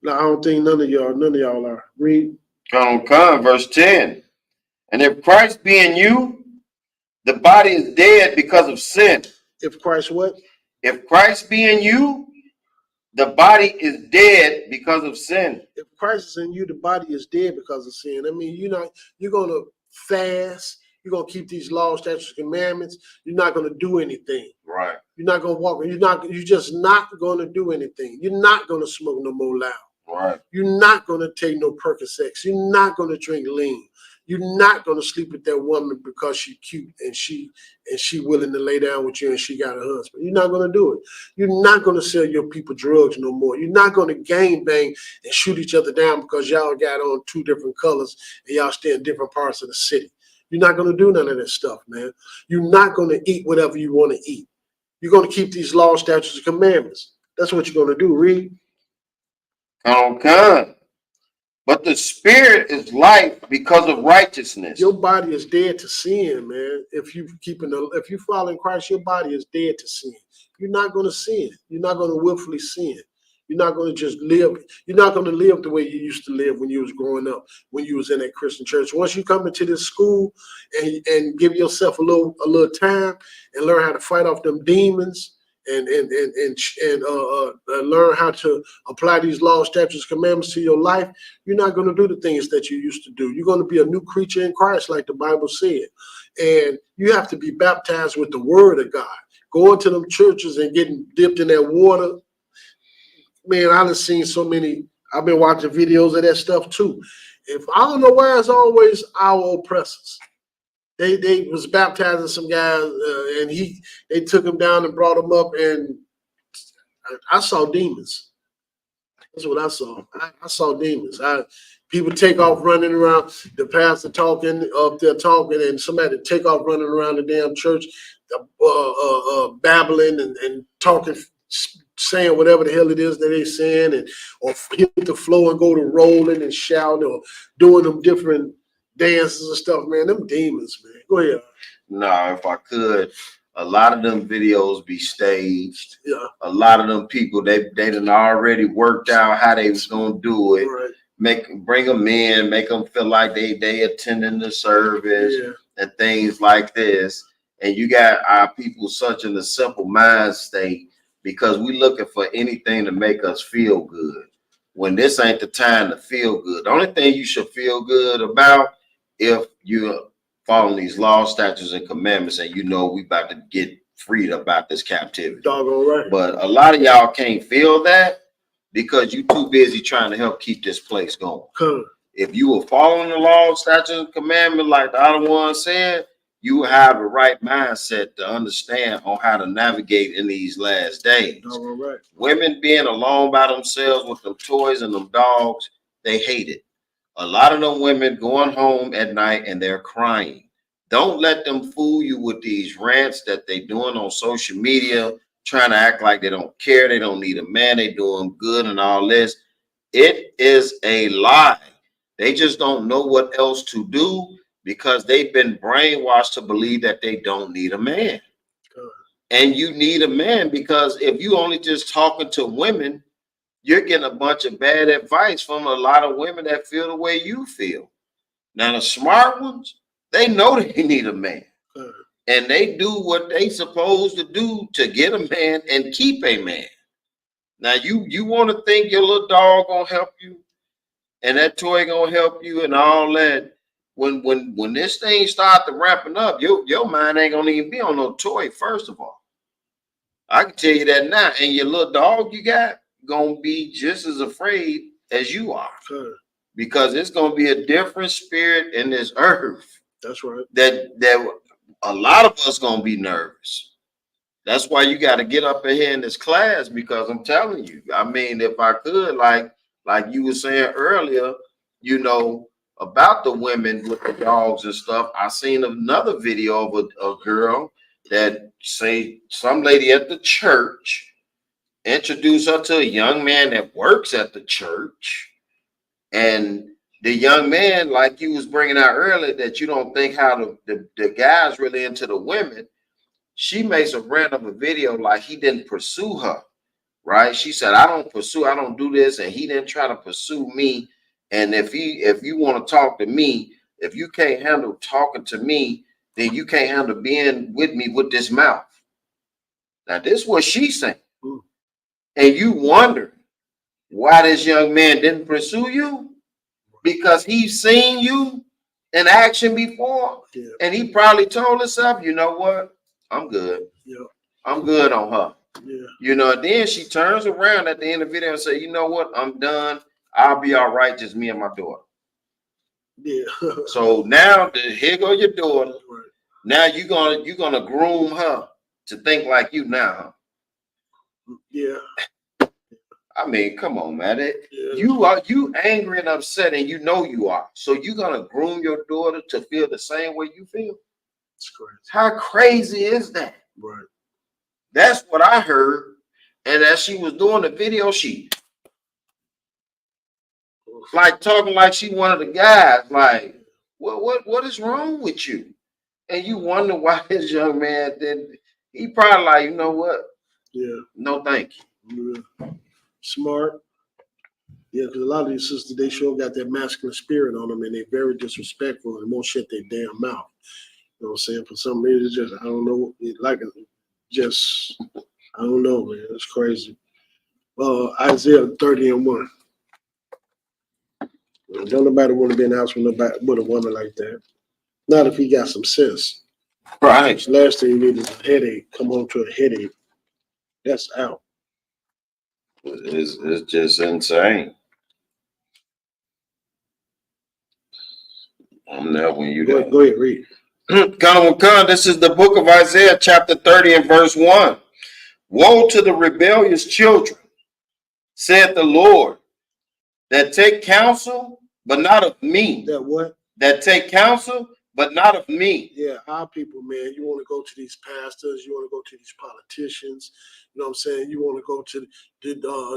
Now, I don't think none of y'all are. Read. Come, verse 10. And if Christ be in you, the body is dead because of sin. If Christ what? If Christ be in you, the body is dead because of sin. If Christ is in you, the body is dead because of sin. I mean, you're going to fast. You're going to keep these laws, statutes, commandments. You're not going to do anything. Right. You're not going to walk. You're just not going to do anything. You're not going to smoke no more loud. Right. You're not going to take no Percocets. You're not going to drink lean. You're not going to sleep with that woman because she's cute and she willing to lay down with you and she got a husband. You're not going to do it. You're not going to sell your people drugs no more. You're not going to gang bang and shoot each other down because y'all got on two different colors and y'all stay in different parts of the city. You're not going to do none of that stuff, man. You're not going to eat whatever you want to eat. You're going to keep these laws, statutes, and commandments. That's what you're going to do. Read. Okay. But the Spirit is life because of righteousness. Your body is dead to sin, man. If you following Christ, your body is dead to sin. You're not going to sin. You're not going to willfully sin. You're not going to just live. You're not going to live the way you used to live when you was growing up, when you was in that Christian church. Once you come into this school and give yourself a little time and learn how to fight off them demons and learn how to apply these laws, statutes, commandments to your life, you're not going to do the things that you used to do. You're going to be a new creature in Christ, like the Bible said. And you have to be baptized with the word of God. Going to them churches and getting dipped in that water. Man, I've seen so many. I've been watching videos of that stuff too. I don't know why it's always our oppressors. They was baptizing some guys, and they took him down and brought him up, and I saw demons. That's what I saw. I saw demons. People take off running around. The pastor talking up there talking, and somebody take off running around the damn church, babbling and talking, saying whatever the hell it is that they saying, or hit the floor and go to rolling and shouting or doing them different dances and stuff, man. Them demons, man. Go ahead. No, if I could, a lot of them videos be staged. Yeah. A lot of them people, they done already worked out how they was gonna do it. Right. Bring them in, make them feel like they attending the service and things like this. And you got our people such in a simple mind state because we looking for anything to make us feel good. When this ain't the time to feel good. The only thing you should feel good about if you're following these laws, statutes, and commandments, and you know we about to get freed about this captivity. Doggone right. But a lot of y'all can't feel that because you too busy trying to help keep this place going. If you were following the law, statutes, and commandments like the other one said, you will have the right mindset to understand on how to navigate in these last days. Right. Women being alone by themselves with them toys and them dogs, they hate it. A lot of them women going home at night and they're crying. Don't let them fool you with these rants that they doing on social media, trying to act like they don't care, they don't need a man, they doing good and all this. It is a lie. They just don't know what else to do because they've been brainwashed to believe that they don't need a man. And you need a man because if you only just talking to women, you're getting a bunch of bad advice from a lot of women that feel the way you feel. Now, the smart ones, they know they need a man. And they do what they supposed to do to get a man and keep a man. Now, you want to think your little dog gonna help you and that toy gonna help you and all that. When this thing start to ramping up, your mind ain't gonna even be on no toy, first of all. I can tell you that now. And your little dog you got gonna be just as afraid as you are. Because it's gonna be a different spirit in this earth. That's right. That a lot of us gonna be nervous. That's why you got to get up in here in this class, because I'm telling you, I mean, if I could, like you were saying earlier, you know, about the women with the dogs and stuff. I seen another video of a girl that say some lady at the church introduced her to a young man that works at the church. And the young man, like you was bringing out earlier, that you don't think how the guy's really into the women. She makes a random video like he didn't pursue her, right? She said, I don't do this. And he didn't try to pursue me. And if you want to talk to me, if you can't handle talking to me, then you can't handle being with me with this mouth. Now, this is what she's saying. And you wonder why this young man didn't pursue you? Because he's seen you in action before. Yeah. And he probably told himself, you know what? I'm good. Yeah. I'm good on her. Yeah. You know, then she turns around at the end of the video and say, you know what? I'm done. I'll be all right, just me and my daughter. Yeah. So now here go your daughter. Right. Now you're gonna groom her to think like you now. Yeah. I mean, come on, man. You angry and upset, and you know you are. So you're gonna groom your daughter to feel the same way you feel. It's crazy. How crazy is that? Right. That's what I heard. And as she was doing the video, she like talking like she one of the guys. Like, what is wrong with you? And you wonder why this young man didn't. He probably like, you know what? Yeah. No, thank you. Yeah. Smart. Yeah, because a lot of these sisters, they sure got that masculine spirit on them, and they're very disrespectful and won't shut their damn mouth. You know what I'm saying? For some reason, it's just, I don't know, I don't know, man. It's crazy. Isaiah 30:1. Don't nobody want to be in the house with a woman like that. Not if he got some sense. Right. The last thing you need is a headache. Come home to a headache. That's out. It's just insane. I'm there when you go ahead, read. This is the book of Isaiah, chapter 30 and verse 1. Woe to the rebellious children, said the Lord, that take counsel, but not of me. That what? That take counsel, but not of me. Yeah, our people, man, you want to go to these pastors, you want to go to these politicians, you know what I'm saying? You want to go to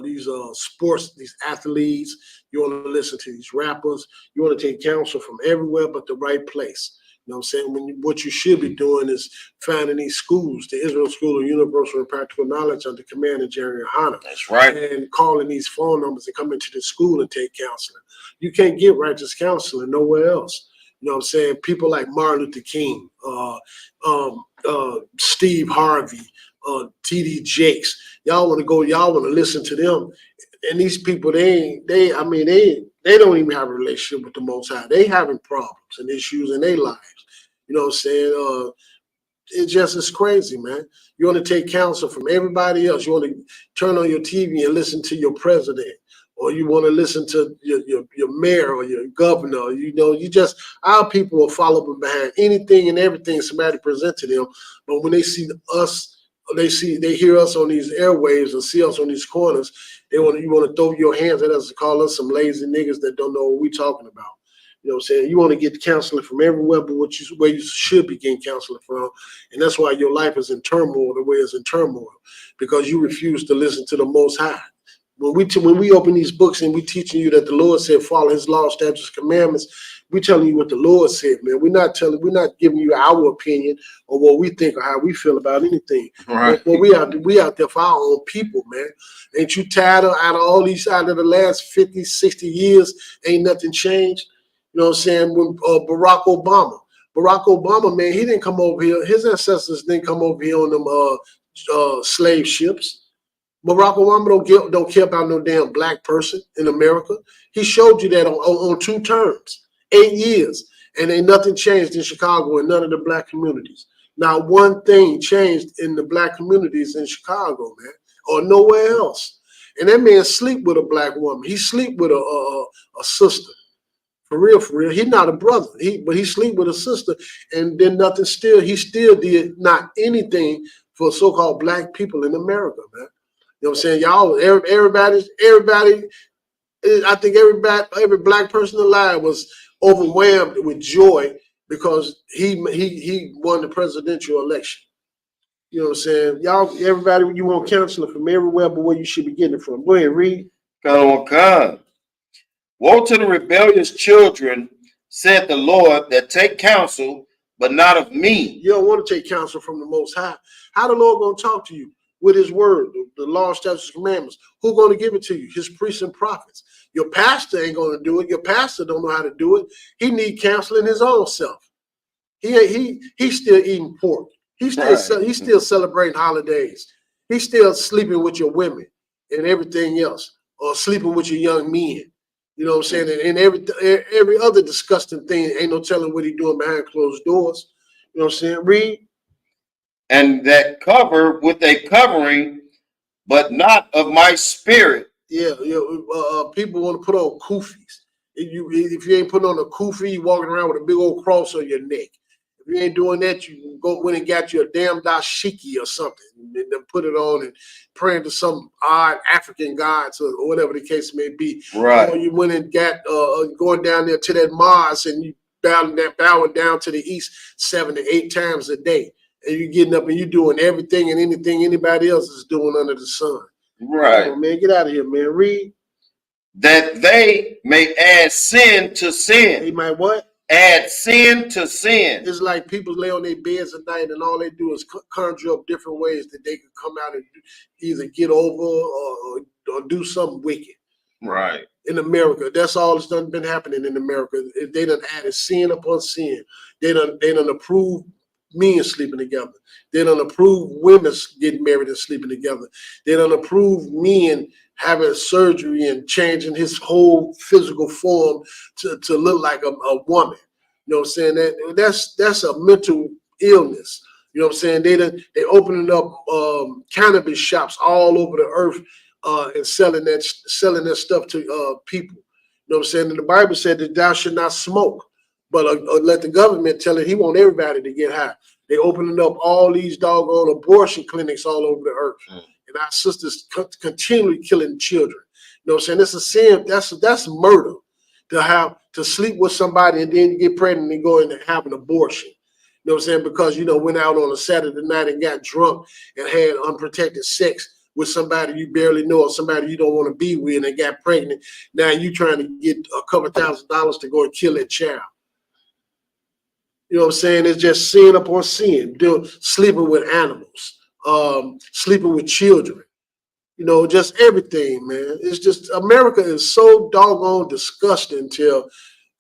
these sports, these athletes, you want to listen to these rappers, you want to take counsel from everywhere but the right place. You know what I'm saying? What you should be doing is finding these schools, the Israel School of Universal and Practical Knowledge under command of Jerry Hanna. That's right. And calling these phone numbers and coming to the school and take counseling. You can't get righteous counseling nowhere else. You know what I'm saying? People like Martin Luther King, Steve Harvey, T.D. Jakes. Y'all want to listen to them. And these people, they don't even have a relationship with the Most High. They having problems and issues in their lives. You know what I'm saying? It just is crazy, man. You want to take counsel from everybody else. You want to turn on your TV and listen to your president, or you want to listen to your mayor or your governor. You know, our people will follow behind anything and everything somebody present to them. But when they see us, they hear us on these airwaves and see us on these corners, you want to throw your hands at us and call us some lazy niggas that don't know what we talking about. You know what I'm saying? You want to get counseling from everywhere but where you should be getting counseling from. And that's why your life is in turmoil the way it's in turmoil, because you refuse to listen to the Most High. When we open these books and we teaching you that the Lord said follow his law, statutes, commandments, we telling you what the Lord said, man. We're not giving you our opinion or what we think or how we feel about anything. Right. But we out there for our own people, man. Ain't you tired of out of the last 50, 60 years, ain't nothing changed? You know what I'm saying? When Barack Obama, man, he didn't come over here. His ancestors didn't come over here on them slave ships. Barack Obama don't care about no damn black person in America. He showed you that on 2 terms, 8 years, and ain't nothing changed in Chicago and none of the black communities. Now, one thing changed in the black communities in Chicago, man, or nowhere else. And that man sleep with a black woman. He sleep with a sister. For real. He's not a brother. But he sleep with a sister, and then he still did not anything for so-called black people in America, man. You know what I'm saying? Y'all, everybody, I think every black person alive was overwhelmed with joy because he won the presidential election. You know what I'm saying? Y'all, everybody, you want counseling from everywhere but where you should be getting it from. Go ahead, read. Come. Woe to the rebellious children, said the Lord, that take counsel, but not of me. You don't want to take counsel from the Most High. How the Lord going to talk to you? With his word, the law, statutes, commandments. Who's going to give it to you? His priests and prophets. Your pastor ain't going to do it. Your pastor don't know how to do it. He need counseling his own self. He's still eating pork. He's still celebrating holidays. He's still sleeping with your women and everything else, or sleeping with your young men. You know what I'm saying? And every other disgusting thing, ain't no telling what he doing behind closed doors. You know what I'm saying? Read. And that cover with a covering, but not of my spirit. Yeah, people want to put on kufis. If you ain't putting on a kufi, you walking around with a big old cross on your neck. If you ain't doing that, you go went and got you a damn dashiki or something, and then put it on and praying to some odd African gods or whatever the case may be. Right. Or you went and got going down there to that Mars and you bowing down to the east 7 to 8 times a day. And you getting up and you doing everything and anything anybody else is doing under the sun. Right. Oh, man, get out of here, man. Read. That they may add sin to sin. They might what? Add sin to sin. It's like people lay on their beds at night and all they do is conjure up different ways that they could come out and either get over or do something wicked. Right. In America, that's all that's been happening in America. They done added sin upon sin. They done approved men sleeping together. They done approved women getting married and sleeping together. They done approved men having surgery and changing his whole physical form to look like a woman. You know what I'm saying? That's a mental illness. You know what I'm saying? They opening up cannabis shops all over the earth and selling that stuff to people. You know what I'm saying? And the Bible said that thou should not smoke, but let the government tell it he want everybody to get high. They opening up all these doggone abortion clinics all over the earth. And our sisters continually killing children. You know what I'm saying? It's a sin. That's murder to sleep with somebody and then you get pregnant and go in and have an abortion. You know what I'm saying? Because, went out on a Saturday night and got drunk and had unprotected sex with somebody you barely know or somebody you don't want to be with and got pregnant. Now you trying to get a couple $1,000s to go and kill that child. You know what I'm saying? It's just sin upon sin, sleeping with animals, sleeping with children, just everything, man. It's just America is so doggone disgusting till,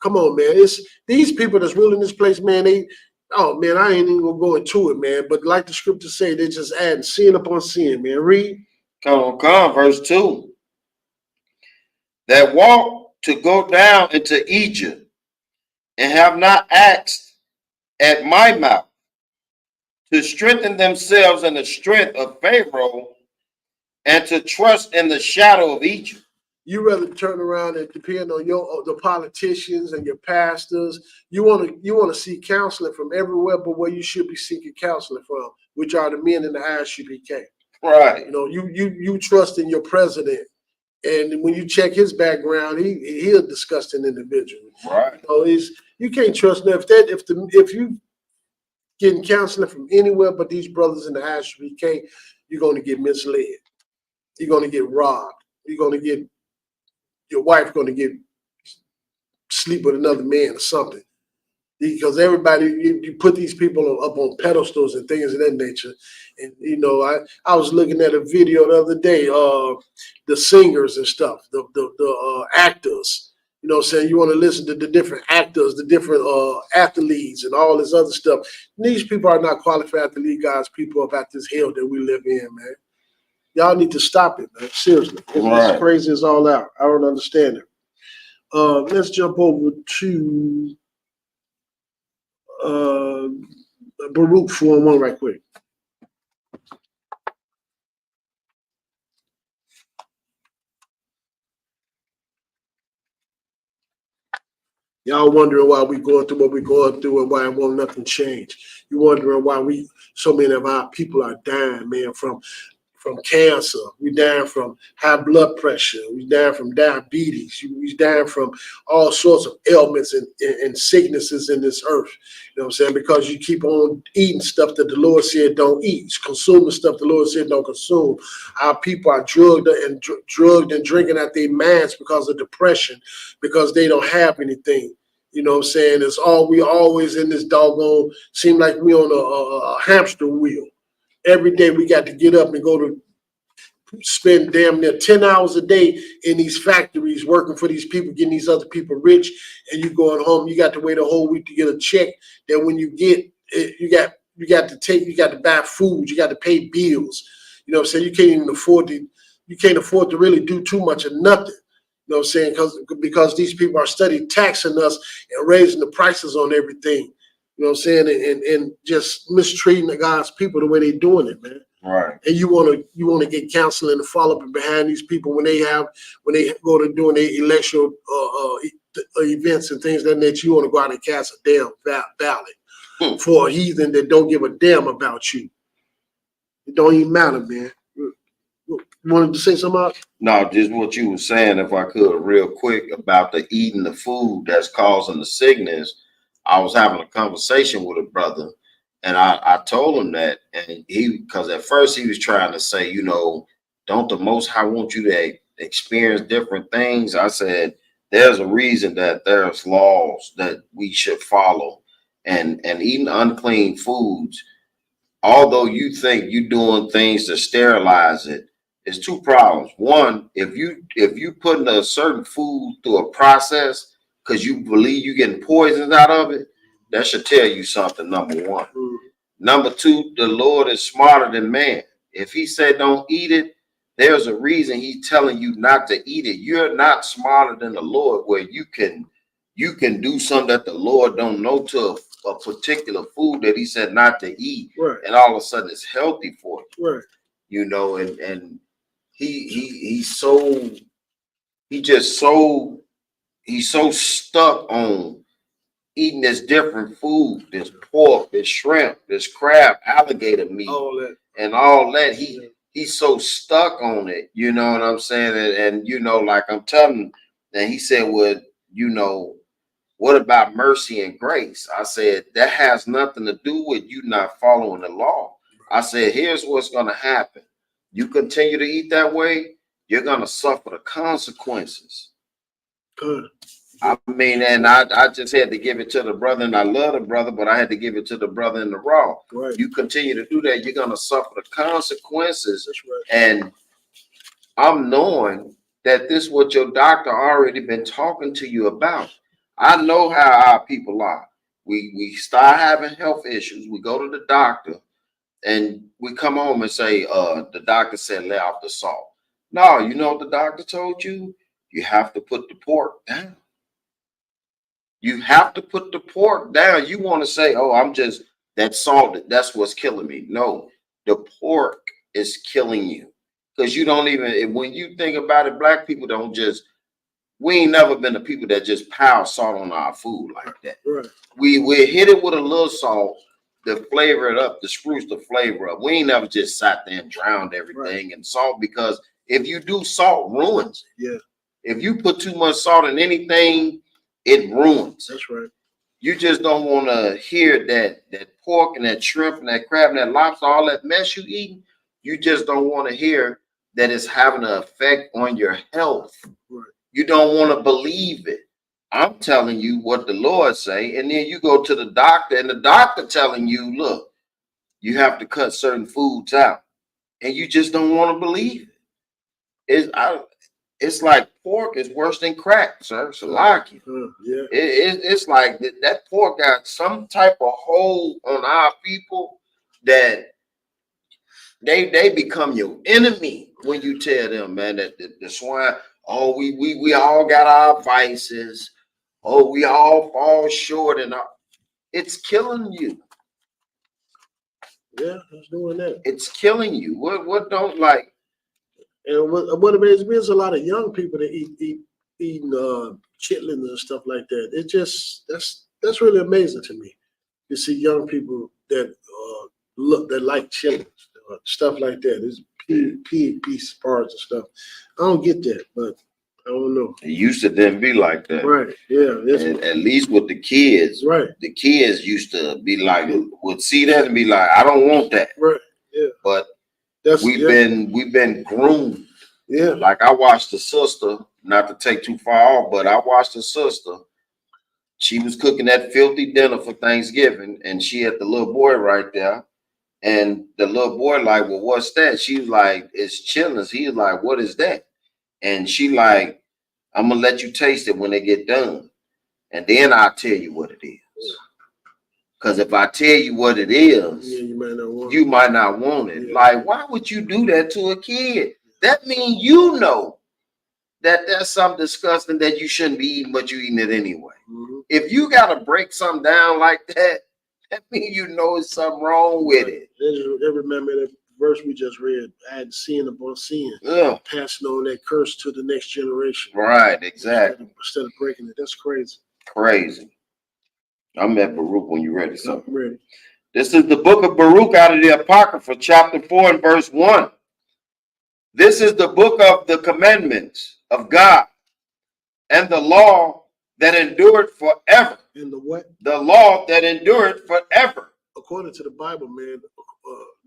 come on, man. It's these people that's ruling this place, man, I ain't even gonna go into it, man. But like the scriptures say, they just adding sin upon sin, man. Read. Come, verse 2. That walk to go down into Egypt and have not asked at my mouth to strengthen themselves in the strength of Pharaoh and to trust in the shadow of Egypt. You rather turn around and depend on the politicians and your pastors. You want to seek counseling from everywhere, but where you should be seeking counseling from, which are the men in the Isupk. Right. You know, you trust in your president, and when you check his background, he a disgusting individual. Right. You can't trust them. If you getting counseling from anywhere but these brothers in the Isupk, you're going to get misled. You're going to get robbed. You're going to get your wife going to get sleep with another man or something, because everybody you put these people up on pedestals and things of that nature. And you know, I was looking at a video the other day, the singers and stuff, the actors. You know what I'm saying? You want to listen to the different actors, the different athletes and all this other stuff. These people are not qualified to lead God's people about this hell that we live in, man. Y'all need to stop it, man. Seriously. It's crazy as all out. I don't understand it. Let's jump over to Baruch 4:1 right quick. Y'all wondering why we going through what we're going through and why won't nothing change. You wondering why so many of our people are dying, man, from cancer. We dying from high blood pressure. We dying from diabetes. We dying from all sorts of ailments and sicknesses in this earth. You know what I'm saying? Because you keep on eating stuff that the Lord said don't eat, consuming stuff the Lord said don't consume. Our people are drugged and drinking at their minds because of depression, because they don't have anything. You know what I'm saying? We always in this doggone, seem like we on a hamster wheel. Every day we got to get up and go to spend damn near 10 hours a day in these factories working for these people, getting these other people rich, and you going home, you got to wait a whole week to get a check. Then when you get it, you got to buy food, you got to pay bills. You know what I'm saying? You can't afford to really do too much of nothing. You know what I'm saying? Because these people are steady taxing us and raising the prices on everything. You know what I'm saying? And just mistreating the God's people the way they're doing it, man. Right. And you want to get counseling and follow up behind these people when they go to doing their election events and things like that. You want to go out and cast a damn ballot for a heathen that don't give a damn about you. It don't even matter, man. You wanted to say something else? No, just what you were saying, if I could, real quick, about the eating the food that's causing the sickness. I was having a conversation with a brother, and I told him that, and because at first he was trying to say, you know, don't the Most High want you to experience different things? I said, there's a reason that there's laws that we should follow, and eating unclean foods, although you think you're doing things to sterilize it, it's two problems. One, if you putting a certain food through a process because you believe you're getting poisons out of it, that should tell you something, number one. Number two, the Lord is smarter than man. If he said don't eat it, there's a reason he's telling you not to eat it. You're not smarter than the Lord where you can do something that the Lord don't know to a particular food that he said not to eat. Right. And all of a sudden it's healthy for you. Right. You know, and he's so stuck on eating this different food, this pork, this shrimp, this crab, alligator meat, and all that. He's so stuck on it, you know what I'm saying? And you know, like I'm telling him, and he said, well, you know, what about mercy and grace? I said, that has nothing to do with you not following the law. I said, here's what's going to happen. You continue to eat that way, you're going to suffer the consequences. Good. I mean, and I just had to give it to the brother, and I love the brother, but I had to give it to the brother in the raw. Right. You continue to do that, you're going to suffer the consequences. That's right. And I'm knowing that this is what your doctor already been talking to you about. I know how our people are. We start having health issues. We go to the doctor, and we come home and say, the doctor said lay off the salt. No, you know what the doctor told you? You have to put the pork down. You have to put the pork down. You want to say, oh, I'm just that salt, that's what's killing me. No, the pork is killing you. Because you don't even, when you think about it, black people don't just, we ain't never been the people that just pile salt on our food like that. Right. We hit it with a little salt to flavor it up, to spruce the flavor up. We ain't never just sat there and drowned everything in salt, because if you do, salt ruins it. Yeah. If you put too much salt in anything, it ruins it. That's right. You just don't want to hear that pork and that shrimp and that crab and that lobster, all that mess you eating. You just don't want to hear that it's having an effect on your health. Right. You don't want to believe it. I'm telling you what the Lord say, and then you go to the doctor, and the doctor telling you, look, you have to cut certain foods out, and you just don't want to believe it. It's like pork is worse than crack, sir. So like yeah. It's like that pork got some type of hold on our people that they become your enemy when you tell them, man, that the swine, oh, we all got our vices. Oh, we all fall short, and it's killing you. Yeah, it's doing that. It's killing you. What don't like? And what it is, there's a lot of young people that eating chitlins and stuff like that. It just that's really amazing to me. You see young people that that like chitlins, stuff like that. It's pig piece parts and stuff. I don't get that, but I don't know. It used to then be like that. Right. Yeah. At least with the kids. Right. The kids used to be like, would see that and be like, I don't want that. Right. Yeah. But we've been groomed. Yeah. Like I watched the sister, not to take too far off, but I watched the sister. She was cooking that filthy dinner for Thanksgiving, and she had the little boy right there. And the little boy like, well, what's that? She was like, it's chitlins. He was like, what is that? And she like, I'm gonna let you taste it when they get done, and then I'll tell you what it is. Because if I tell you what it is, you might not want it. Yeah. Like, why would you do that to a kid? That means you know that that's something disgusting that you shouldn't be eating, but you eating it anyway. Mm-hmm. If you gotta break something down like that, that means you know it's something wrong with it. They remember that verse we just read, add sin upon sin, passing on that curse to the next generation. Right, exactly. Instead of breaking it. That's crazy. Crazy. I'm at Baruch when you're ready, son. I'm ready. This is the book of Baruch out of the Apocrypha, chapter 4 and verse 1. This is the book of the commandments of God and the law that endured forever. And the what? The law that endured forever. According to the Bible, man,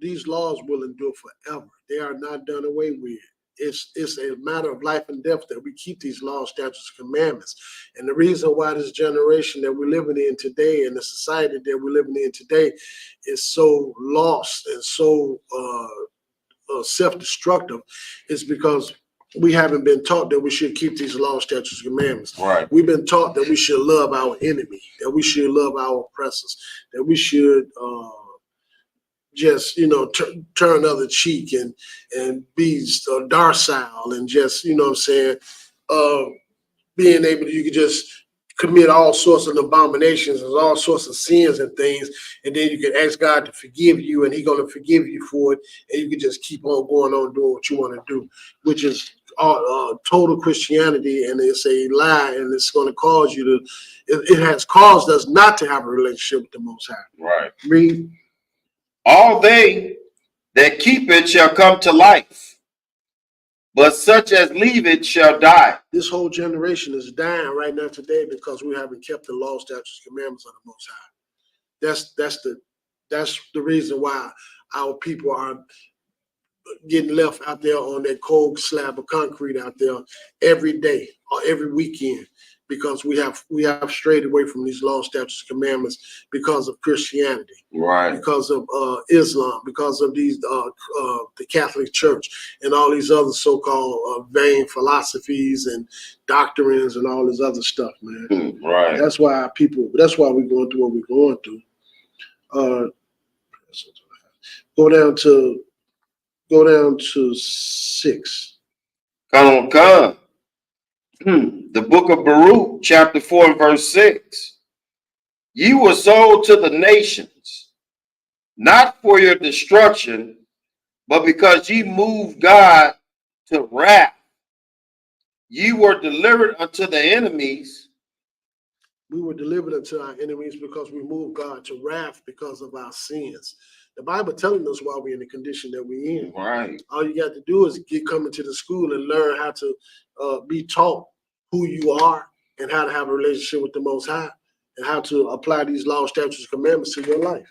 these laws will endure forever. They are not done away with. It's a matter of life and death that we keep these laws, statutes, and commandments. And the reason why this generation that we're living in today and the society that we're living in today is so lost and so self-destructive is because we haven't been taught that we should keep these laws, statutes, and commandments. Right. We've been taught that we should love our enemy, that we should love our oppressors, that we should just, turn the other cheek and be docile and just, what I'm saying, being able to, you can just commit all sorts of abominations and all sorts of sins and things, and then you can ask God to forgive you, and He's going to forgive you for it, and you can just keep on going on doing what you want to do, which is total Christianity, and it's a lie, and it's going to cause you to. It has caused us not to have a relationship with the Most High. Right. Read. All they that keep it shall come to life, but such as leave it shall die. This whole generation is dying right now today because we haven't kept the law, statutes, commandments of the Most High. That's the reason why our people are getting left out there on that cold slab of concrete out there every day or every weekend, because we have strayed away from these law, statutes, commandments because of Christianity, right? Because of Islam, because of these the Catholic Church and all these other so-called vain philosophies and doctrines and all this other stuff, man. Right. That's why we're going through what we're going through. Go down to 6. Come. The book of Baruch, chapter 4 and verse 6. Ye were sold to the nations, not for your destruction, but because ye moved God to wrath. Ye were delivered unto the enemies. We were delivered unto our enemies because we moved God to wrath because of our sins. The Bible telling us why we're in the condition that we're in. Right. All you got to do is come into the school and learn how to be taught who you are and how to have a relationship with the Most High and how to apply these laws, statutes, and commandments to your life.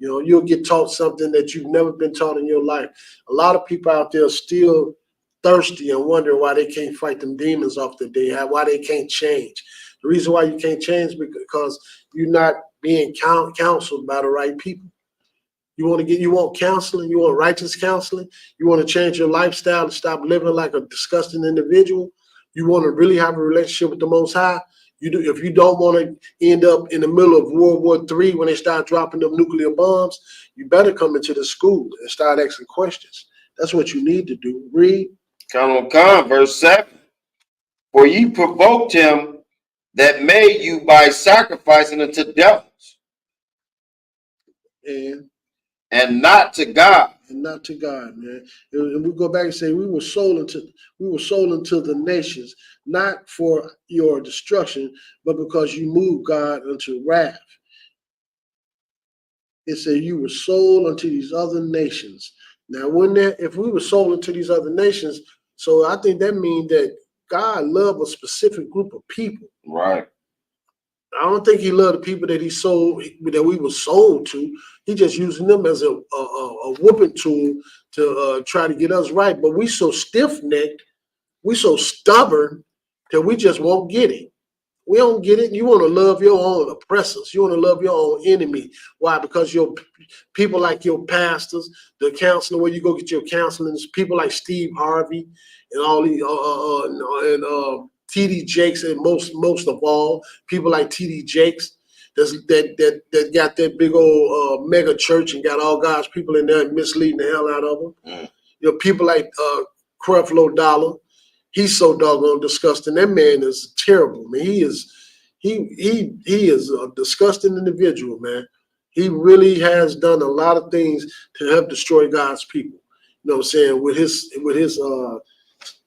You know, you'll get taught something that you've never been taught in your life. A lot of people out there are still thirsty and wondering why they can't fight them demons off the day, why they can't change. The reason why you can't change is because you're not being counseled by the right people. You want counseling, you want righteous counseling, you want to change your lifestyle and stop living like a disgusting individual. You want to really have a relationship with the Most High. If you don't want to end up in the middle of World War III when they start dropping them nuclear bombs, you better come into the school and start asking questions. That's what you need to do. Read. Come on, verse 7. For ye provoked him that made you by sacrificing unto devils, and not to God. And not to God, man. And we go back and say we were sold into the nations, not for your destruction, but because you moved God unto wrath. It said you were sold unto these other nations. Now, if we were sold into these other nations, so I think that means that God loved a specific group of people. Right. I don't think he loved the people that we were sold to. He just using them as a whooping tool to try to get us right. But we so stiff-necked, we so stubborn that we just won't get it. We don't get it. You want to love your own oppressors. You want to love your own enemy. Why? Because your people like your pastors, the counselor, where you go get your counseling, people like Steve Harvey and all these T.D. Jakes, and most of all, people like T.D. Jakes that got that big old mega church and got all God's people in there misleading the hell out of them. You know, people like Creflo Dollar. He's so doggone disgusting. That man is terrible, man. He is a disgusting individual, man. He really has done a lot of things to help destroy God's people. You know what I'm saying? With his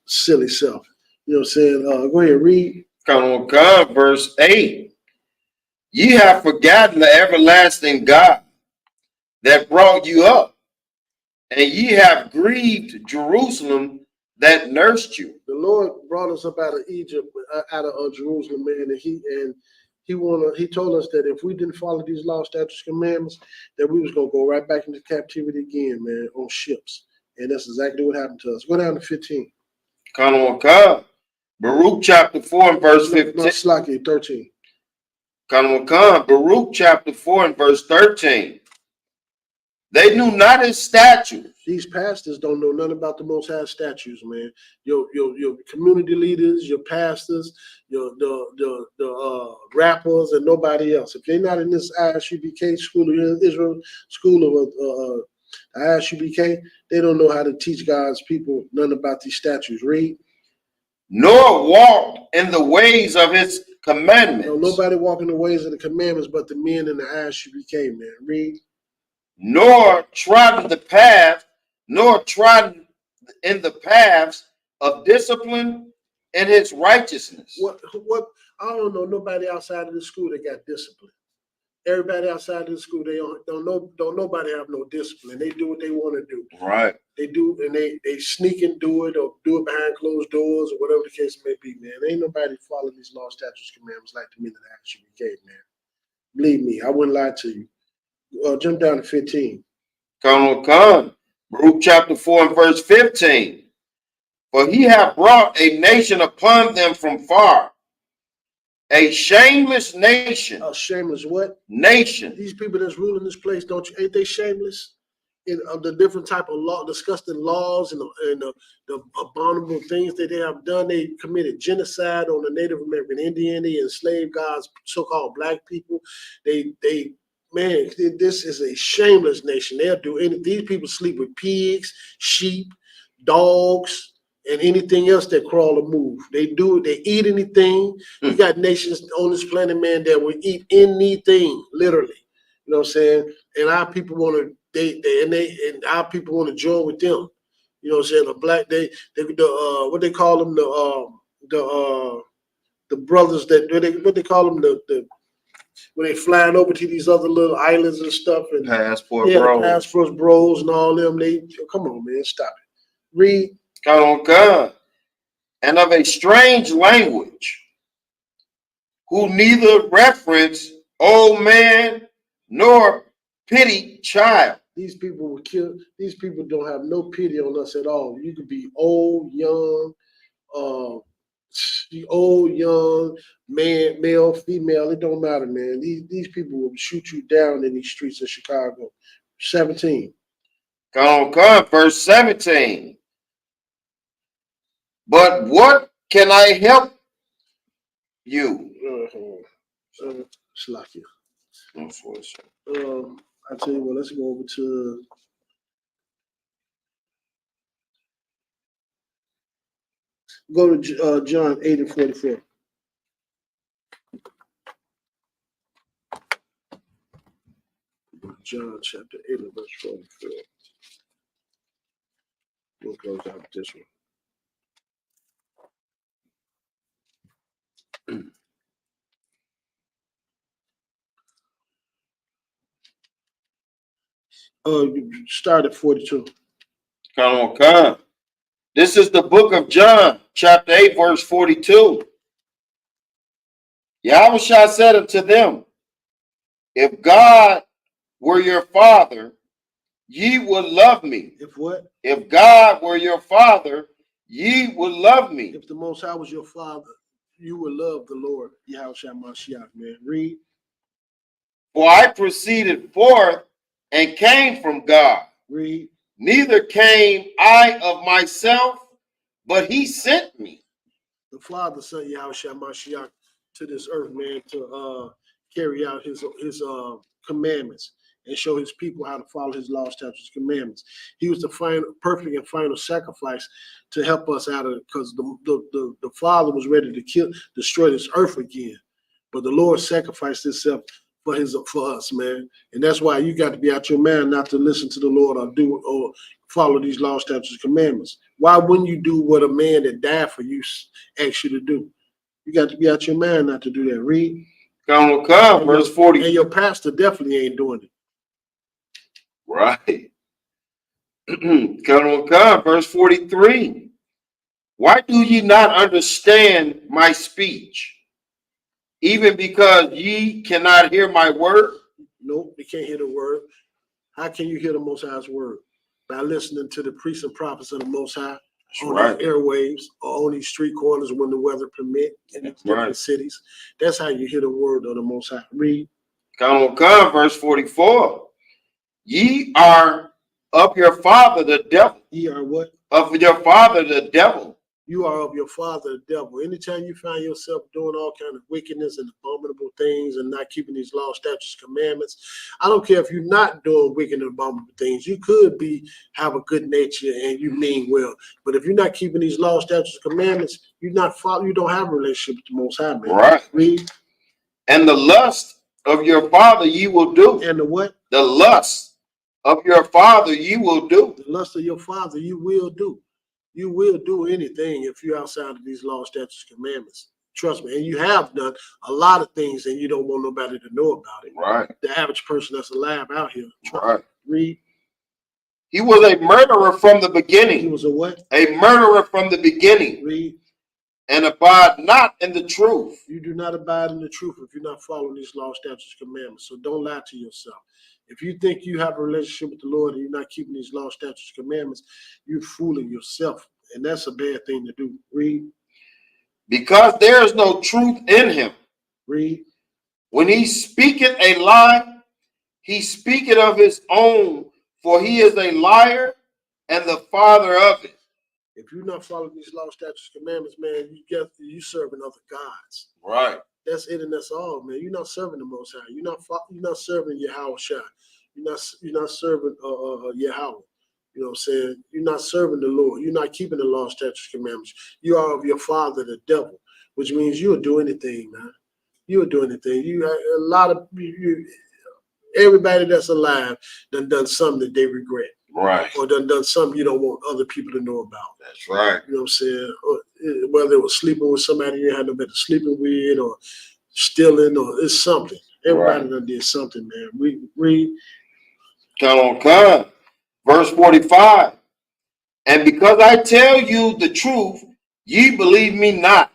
silly self. You know what I'm saying? Go ahead, read. Come on, God, verse 8. Ye have forgotten the everlasting God that brought you up, and ye have grieved Jerusalem that nursed you. The Lord brought us up out of Egypt, out of Jerusalem, man, and he told us that if we didn't follow these laws, statutes, commandments, that we was gonna go right back into captivity again, man, on ships. And that's exactly what happened to us. Go down to 15. Come on, God. Baruch chapter 4 and verse 15. No, Slacky, 13. Come on, God. Baruch chapter 4 and verse 13. They knew not his statutes. These pastors don't know nothing about the Most High statutes, man. Your community leaders, your pastors, the rappers, and nobody else. If they're not in this Isupk school of Israel, school of Isupk, they don't know how to teach God's people nothing about these statutes. Read. Nor walked in the ways of his commandments. No, nobody walking the ways of the commandments but the men in the Isupk, man. Read. Nor trodden the path, nor trodden in the paths of discipline and his righteousness. What? I don't know nobody outside of the school that got discipline. Everybody outside of the school, they don't nobody have no discipline. They do what they want to do. Right. They do, and they sneak and do it, or do it behind closed doors, or whatever the case may be, man. Ain't nobody following these laws, statutes, commandments like the men that actually gave, man. Believe me, I wouldn't lie to you. Jump down to 15. Come. Baruch chapter 4 and verse 15. For he hath brought a nation upon them from far, a shameless nation. A shameless what? Nation. These people that's ruling this place, ain't they shameless? Of the different type of disgusting laws and the abominable things that they have done. They committed genocide on the Native American Indian. They enslaved God's so-called black people. Man, this is a shameless nation. They'll do anything. These people sleep with pigs, sheep, dogs, and anything else that crawl or move. They eat anything. You got nations on this planet, man, that will eat anything, literally. You know what I'm saying? And our people want to and our people want to join with them. You know what I'm saying? The black what they call them, the brothers that what they call them, the when they flying over to these other little islands and stuff, and Passport the bros. passport bros and all them. Come on, man, stop it. Read. Come on, God. And of a strange language, who neither reference old man nor pity child. These people were killed. These people don't have no pity on us at all. You could be old, young, old, young, man, male, female. It don't matter, man. These people will shoot you down in these streets of Chicago. 17. Come on, verse 17. But what can I help you? Slakia. I tell you what, let's go over to John 8 and 44. John chapter 8 and verse 44. We'll close out with this one. You start at 42. Come on. This is the book of John, chapter 8, verse 42. Yahushua said unto them, if God were your father, ye would love me. If what? If God were your father, ye would love me. If the Most High was your father, you would love the Lord, Yahushua Mashiach, man. Read. For I proceeded forth and came from God. Read. Neither came I of myself, but he sent me. The Father sent Yahushua Mashiach to this earth, man, to carry out his commandments and show his people how to follow his laws, statutes, commandments. He was the final, perfect and final sacrifice to help us out of it, because the Father was ready to destroy this earth again. But the Lord sacrificed himself for us, man. And that's why you got to be out your mind not to listen to the Lord or follow these laws, statutes, and commandments. Why wouldn't you do what a man that died for you asked you to do? You got to be out your mind not to do that. Read. Come, verse 40. And your pastor definitely ain't doing it. Right. Come, verse 43. Why do ye not understand my speech? Even because ye cannot hear my word? Nope, they can't hear the word. How can you hear the Most High's word? By listening to the priests and prophets of the Most High on the airwaves or on these street corners when the weather permit in the different cities. That's how you hear the word of the Most High. Read. Come, verse 44. Ye are of your father the devil. Ye are what? Of your father the devil. You are of your father the devil. Anytime you find yourself doing all kind of wickedness and abominable things and not keeping these laws, statutes, commandments, I don't care if you're not doing wicked and abominable things. You could have a good nature and you mean well, but if you're not keeping these laws, statutes, commandments, you don't have a relationship with the Most High, man. Right. Read. And the lust of your father ye will do. And the what? The lust of your father ye will do. The lust of your father you will do. You will do anything if you're outside of these laws, statutes, commandments. Trust me. And you have done a lot of things and you don't want nobody to know about it. Right. The average person that's alive out here. Right. Read. He was a murderer from the beginning. He was a what? A murderer from the beginning. Read. And abide not in the truth. You do not abide in the truth if you're not following these laws, statutes, commandments. So don't lie to yourself. If you think you have a relationship with the Lord and you're not keeping these laws, statutes, commandments, you're fooling yourself. And that's a bad thing to do. Read. Because there is no truth in him. Read. When he speaketh a lie, he speaketh of his own, for he is a liar and the father of it. If you're not following these laws, statutes, commandments, man, you serving other gods. Right. That's it and that's all, man. You're not serving the Most High. You're not serving Yahushua. You're not serving Yahweh. You know what I'm saying? You're not serving the Lord. You're not keeping the law, statutes, commandments. You are of your father, the devil, which means you'll do anything, man. You'll do anything. everybody that's alive done something that they regret. Right. Or done something you don't want other people to know about. That's right. You know what I'm saying? Or, whether it was sleeping with somebody you had no better sleeping with, or stealing, or it's something. Everybody done did something, man. We Come on, come. Verse 45. And because I tell you the truth, ye believe me not.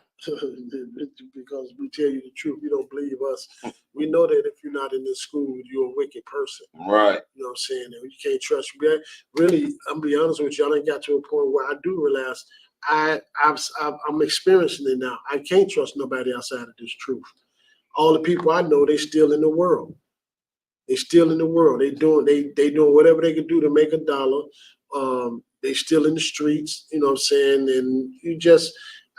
because we tell you the truth, you don't believe us. We know that if you're not in this school, you're a wicked person. Right. You know what I'm saying? And you can't trust me. Really, I'm be honest with you, I done got to a point where I do realize I'm experiencing it now. I can't trust nobody outside of this truth. All the people I know, they still in the world. They still in the world. They doing whatever they can do to make $1. They still in the streets, you know what I'm saying? And you just,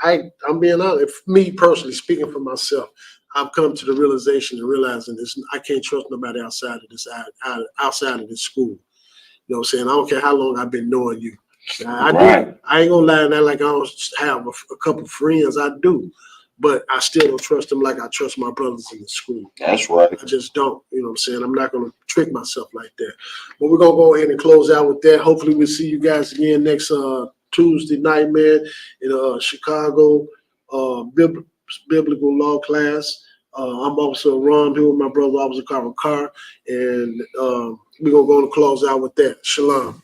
I'm being honest. Me personally, speaking for myself, I've come to the realization and realizing this. I can't trust nobody outside of this school. You know what I'm saying? I don't care how long I've been knowing you. I do. I ain't gonna lie and act like I don't have a couple friends. I do, but I still don't trust them like I trust my brothers in the school. That's right. I just don't. You know what I'm saying? I'm not gonna trick myself like that. But we're gonna go ahead and close out with that. Hopefully, we'll see you guys again next Tuesday night, man, in Chicago biblical law class. I'm also Ron here with my brother, Officer Carver Carr, and we're gonna go and close out with that. Shalom.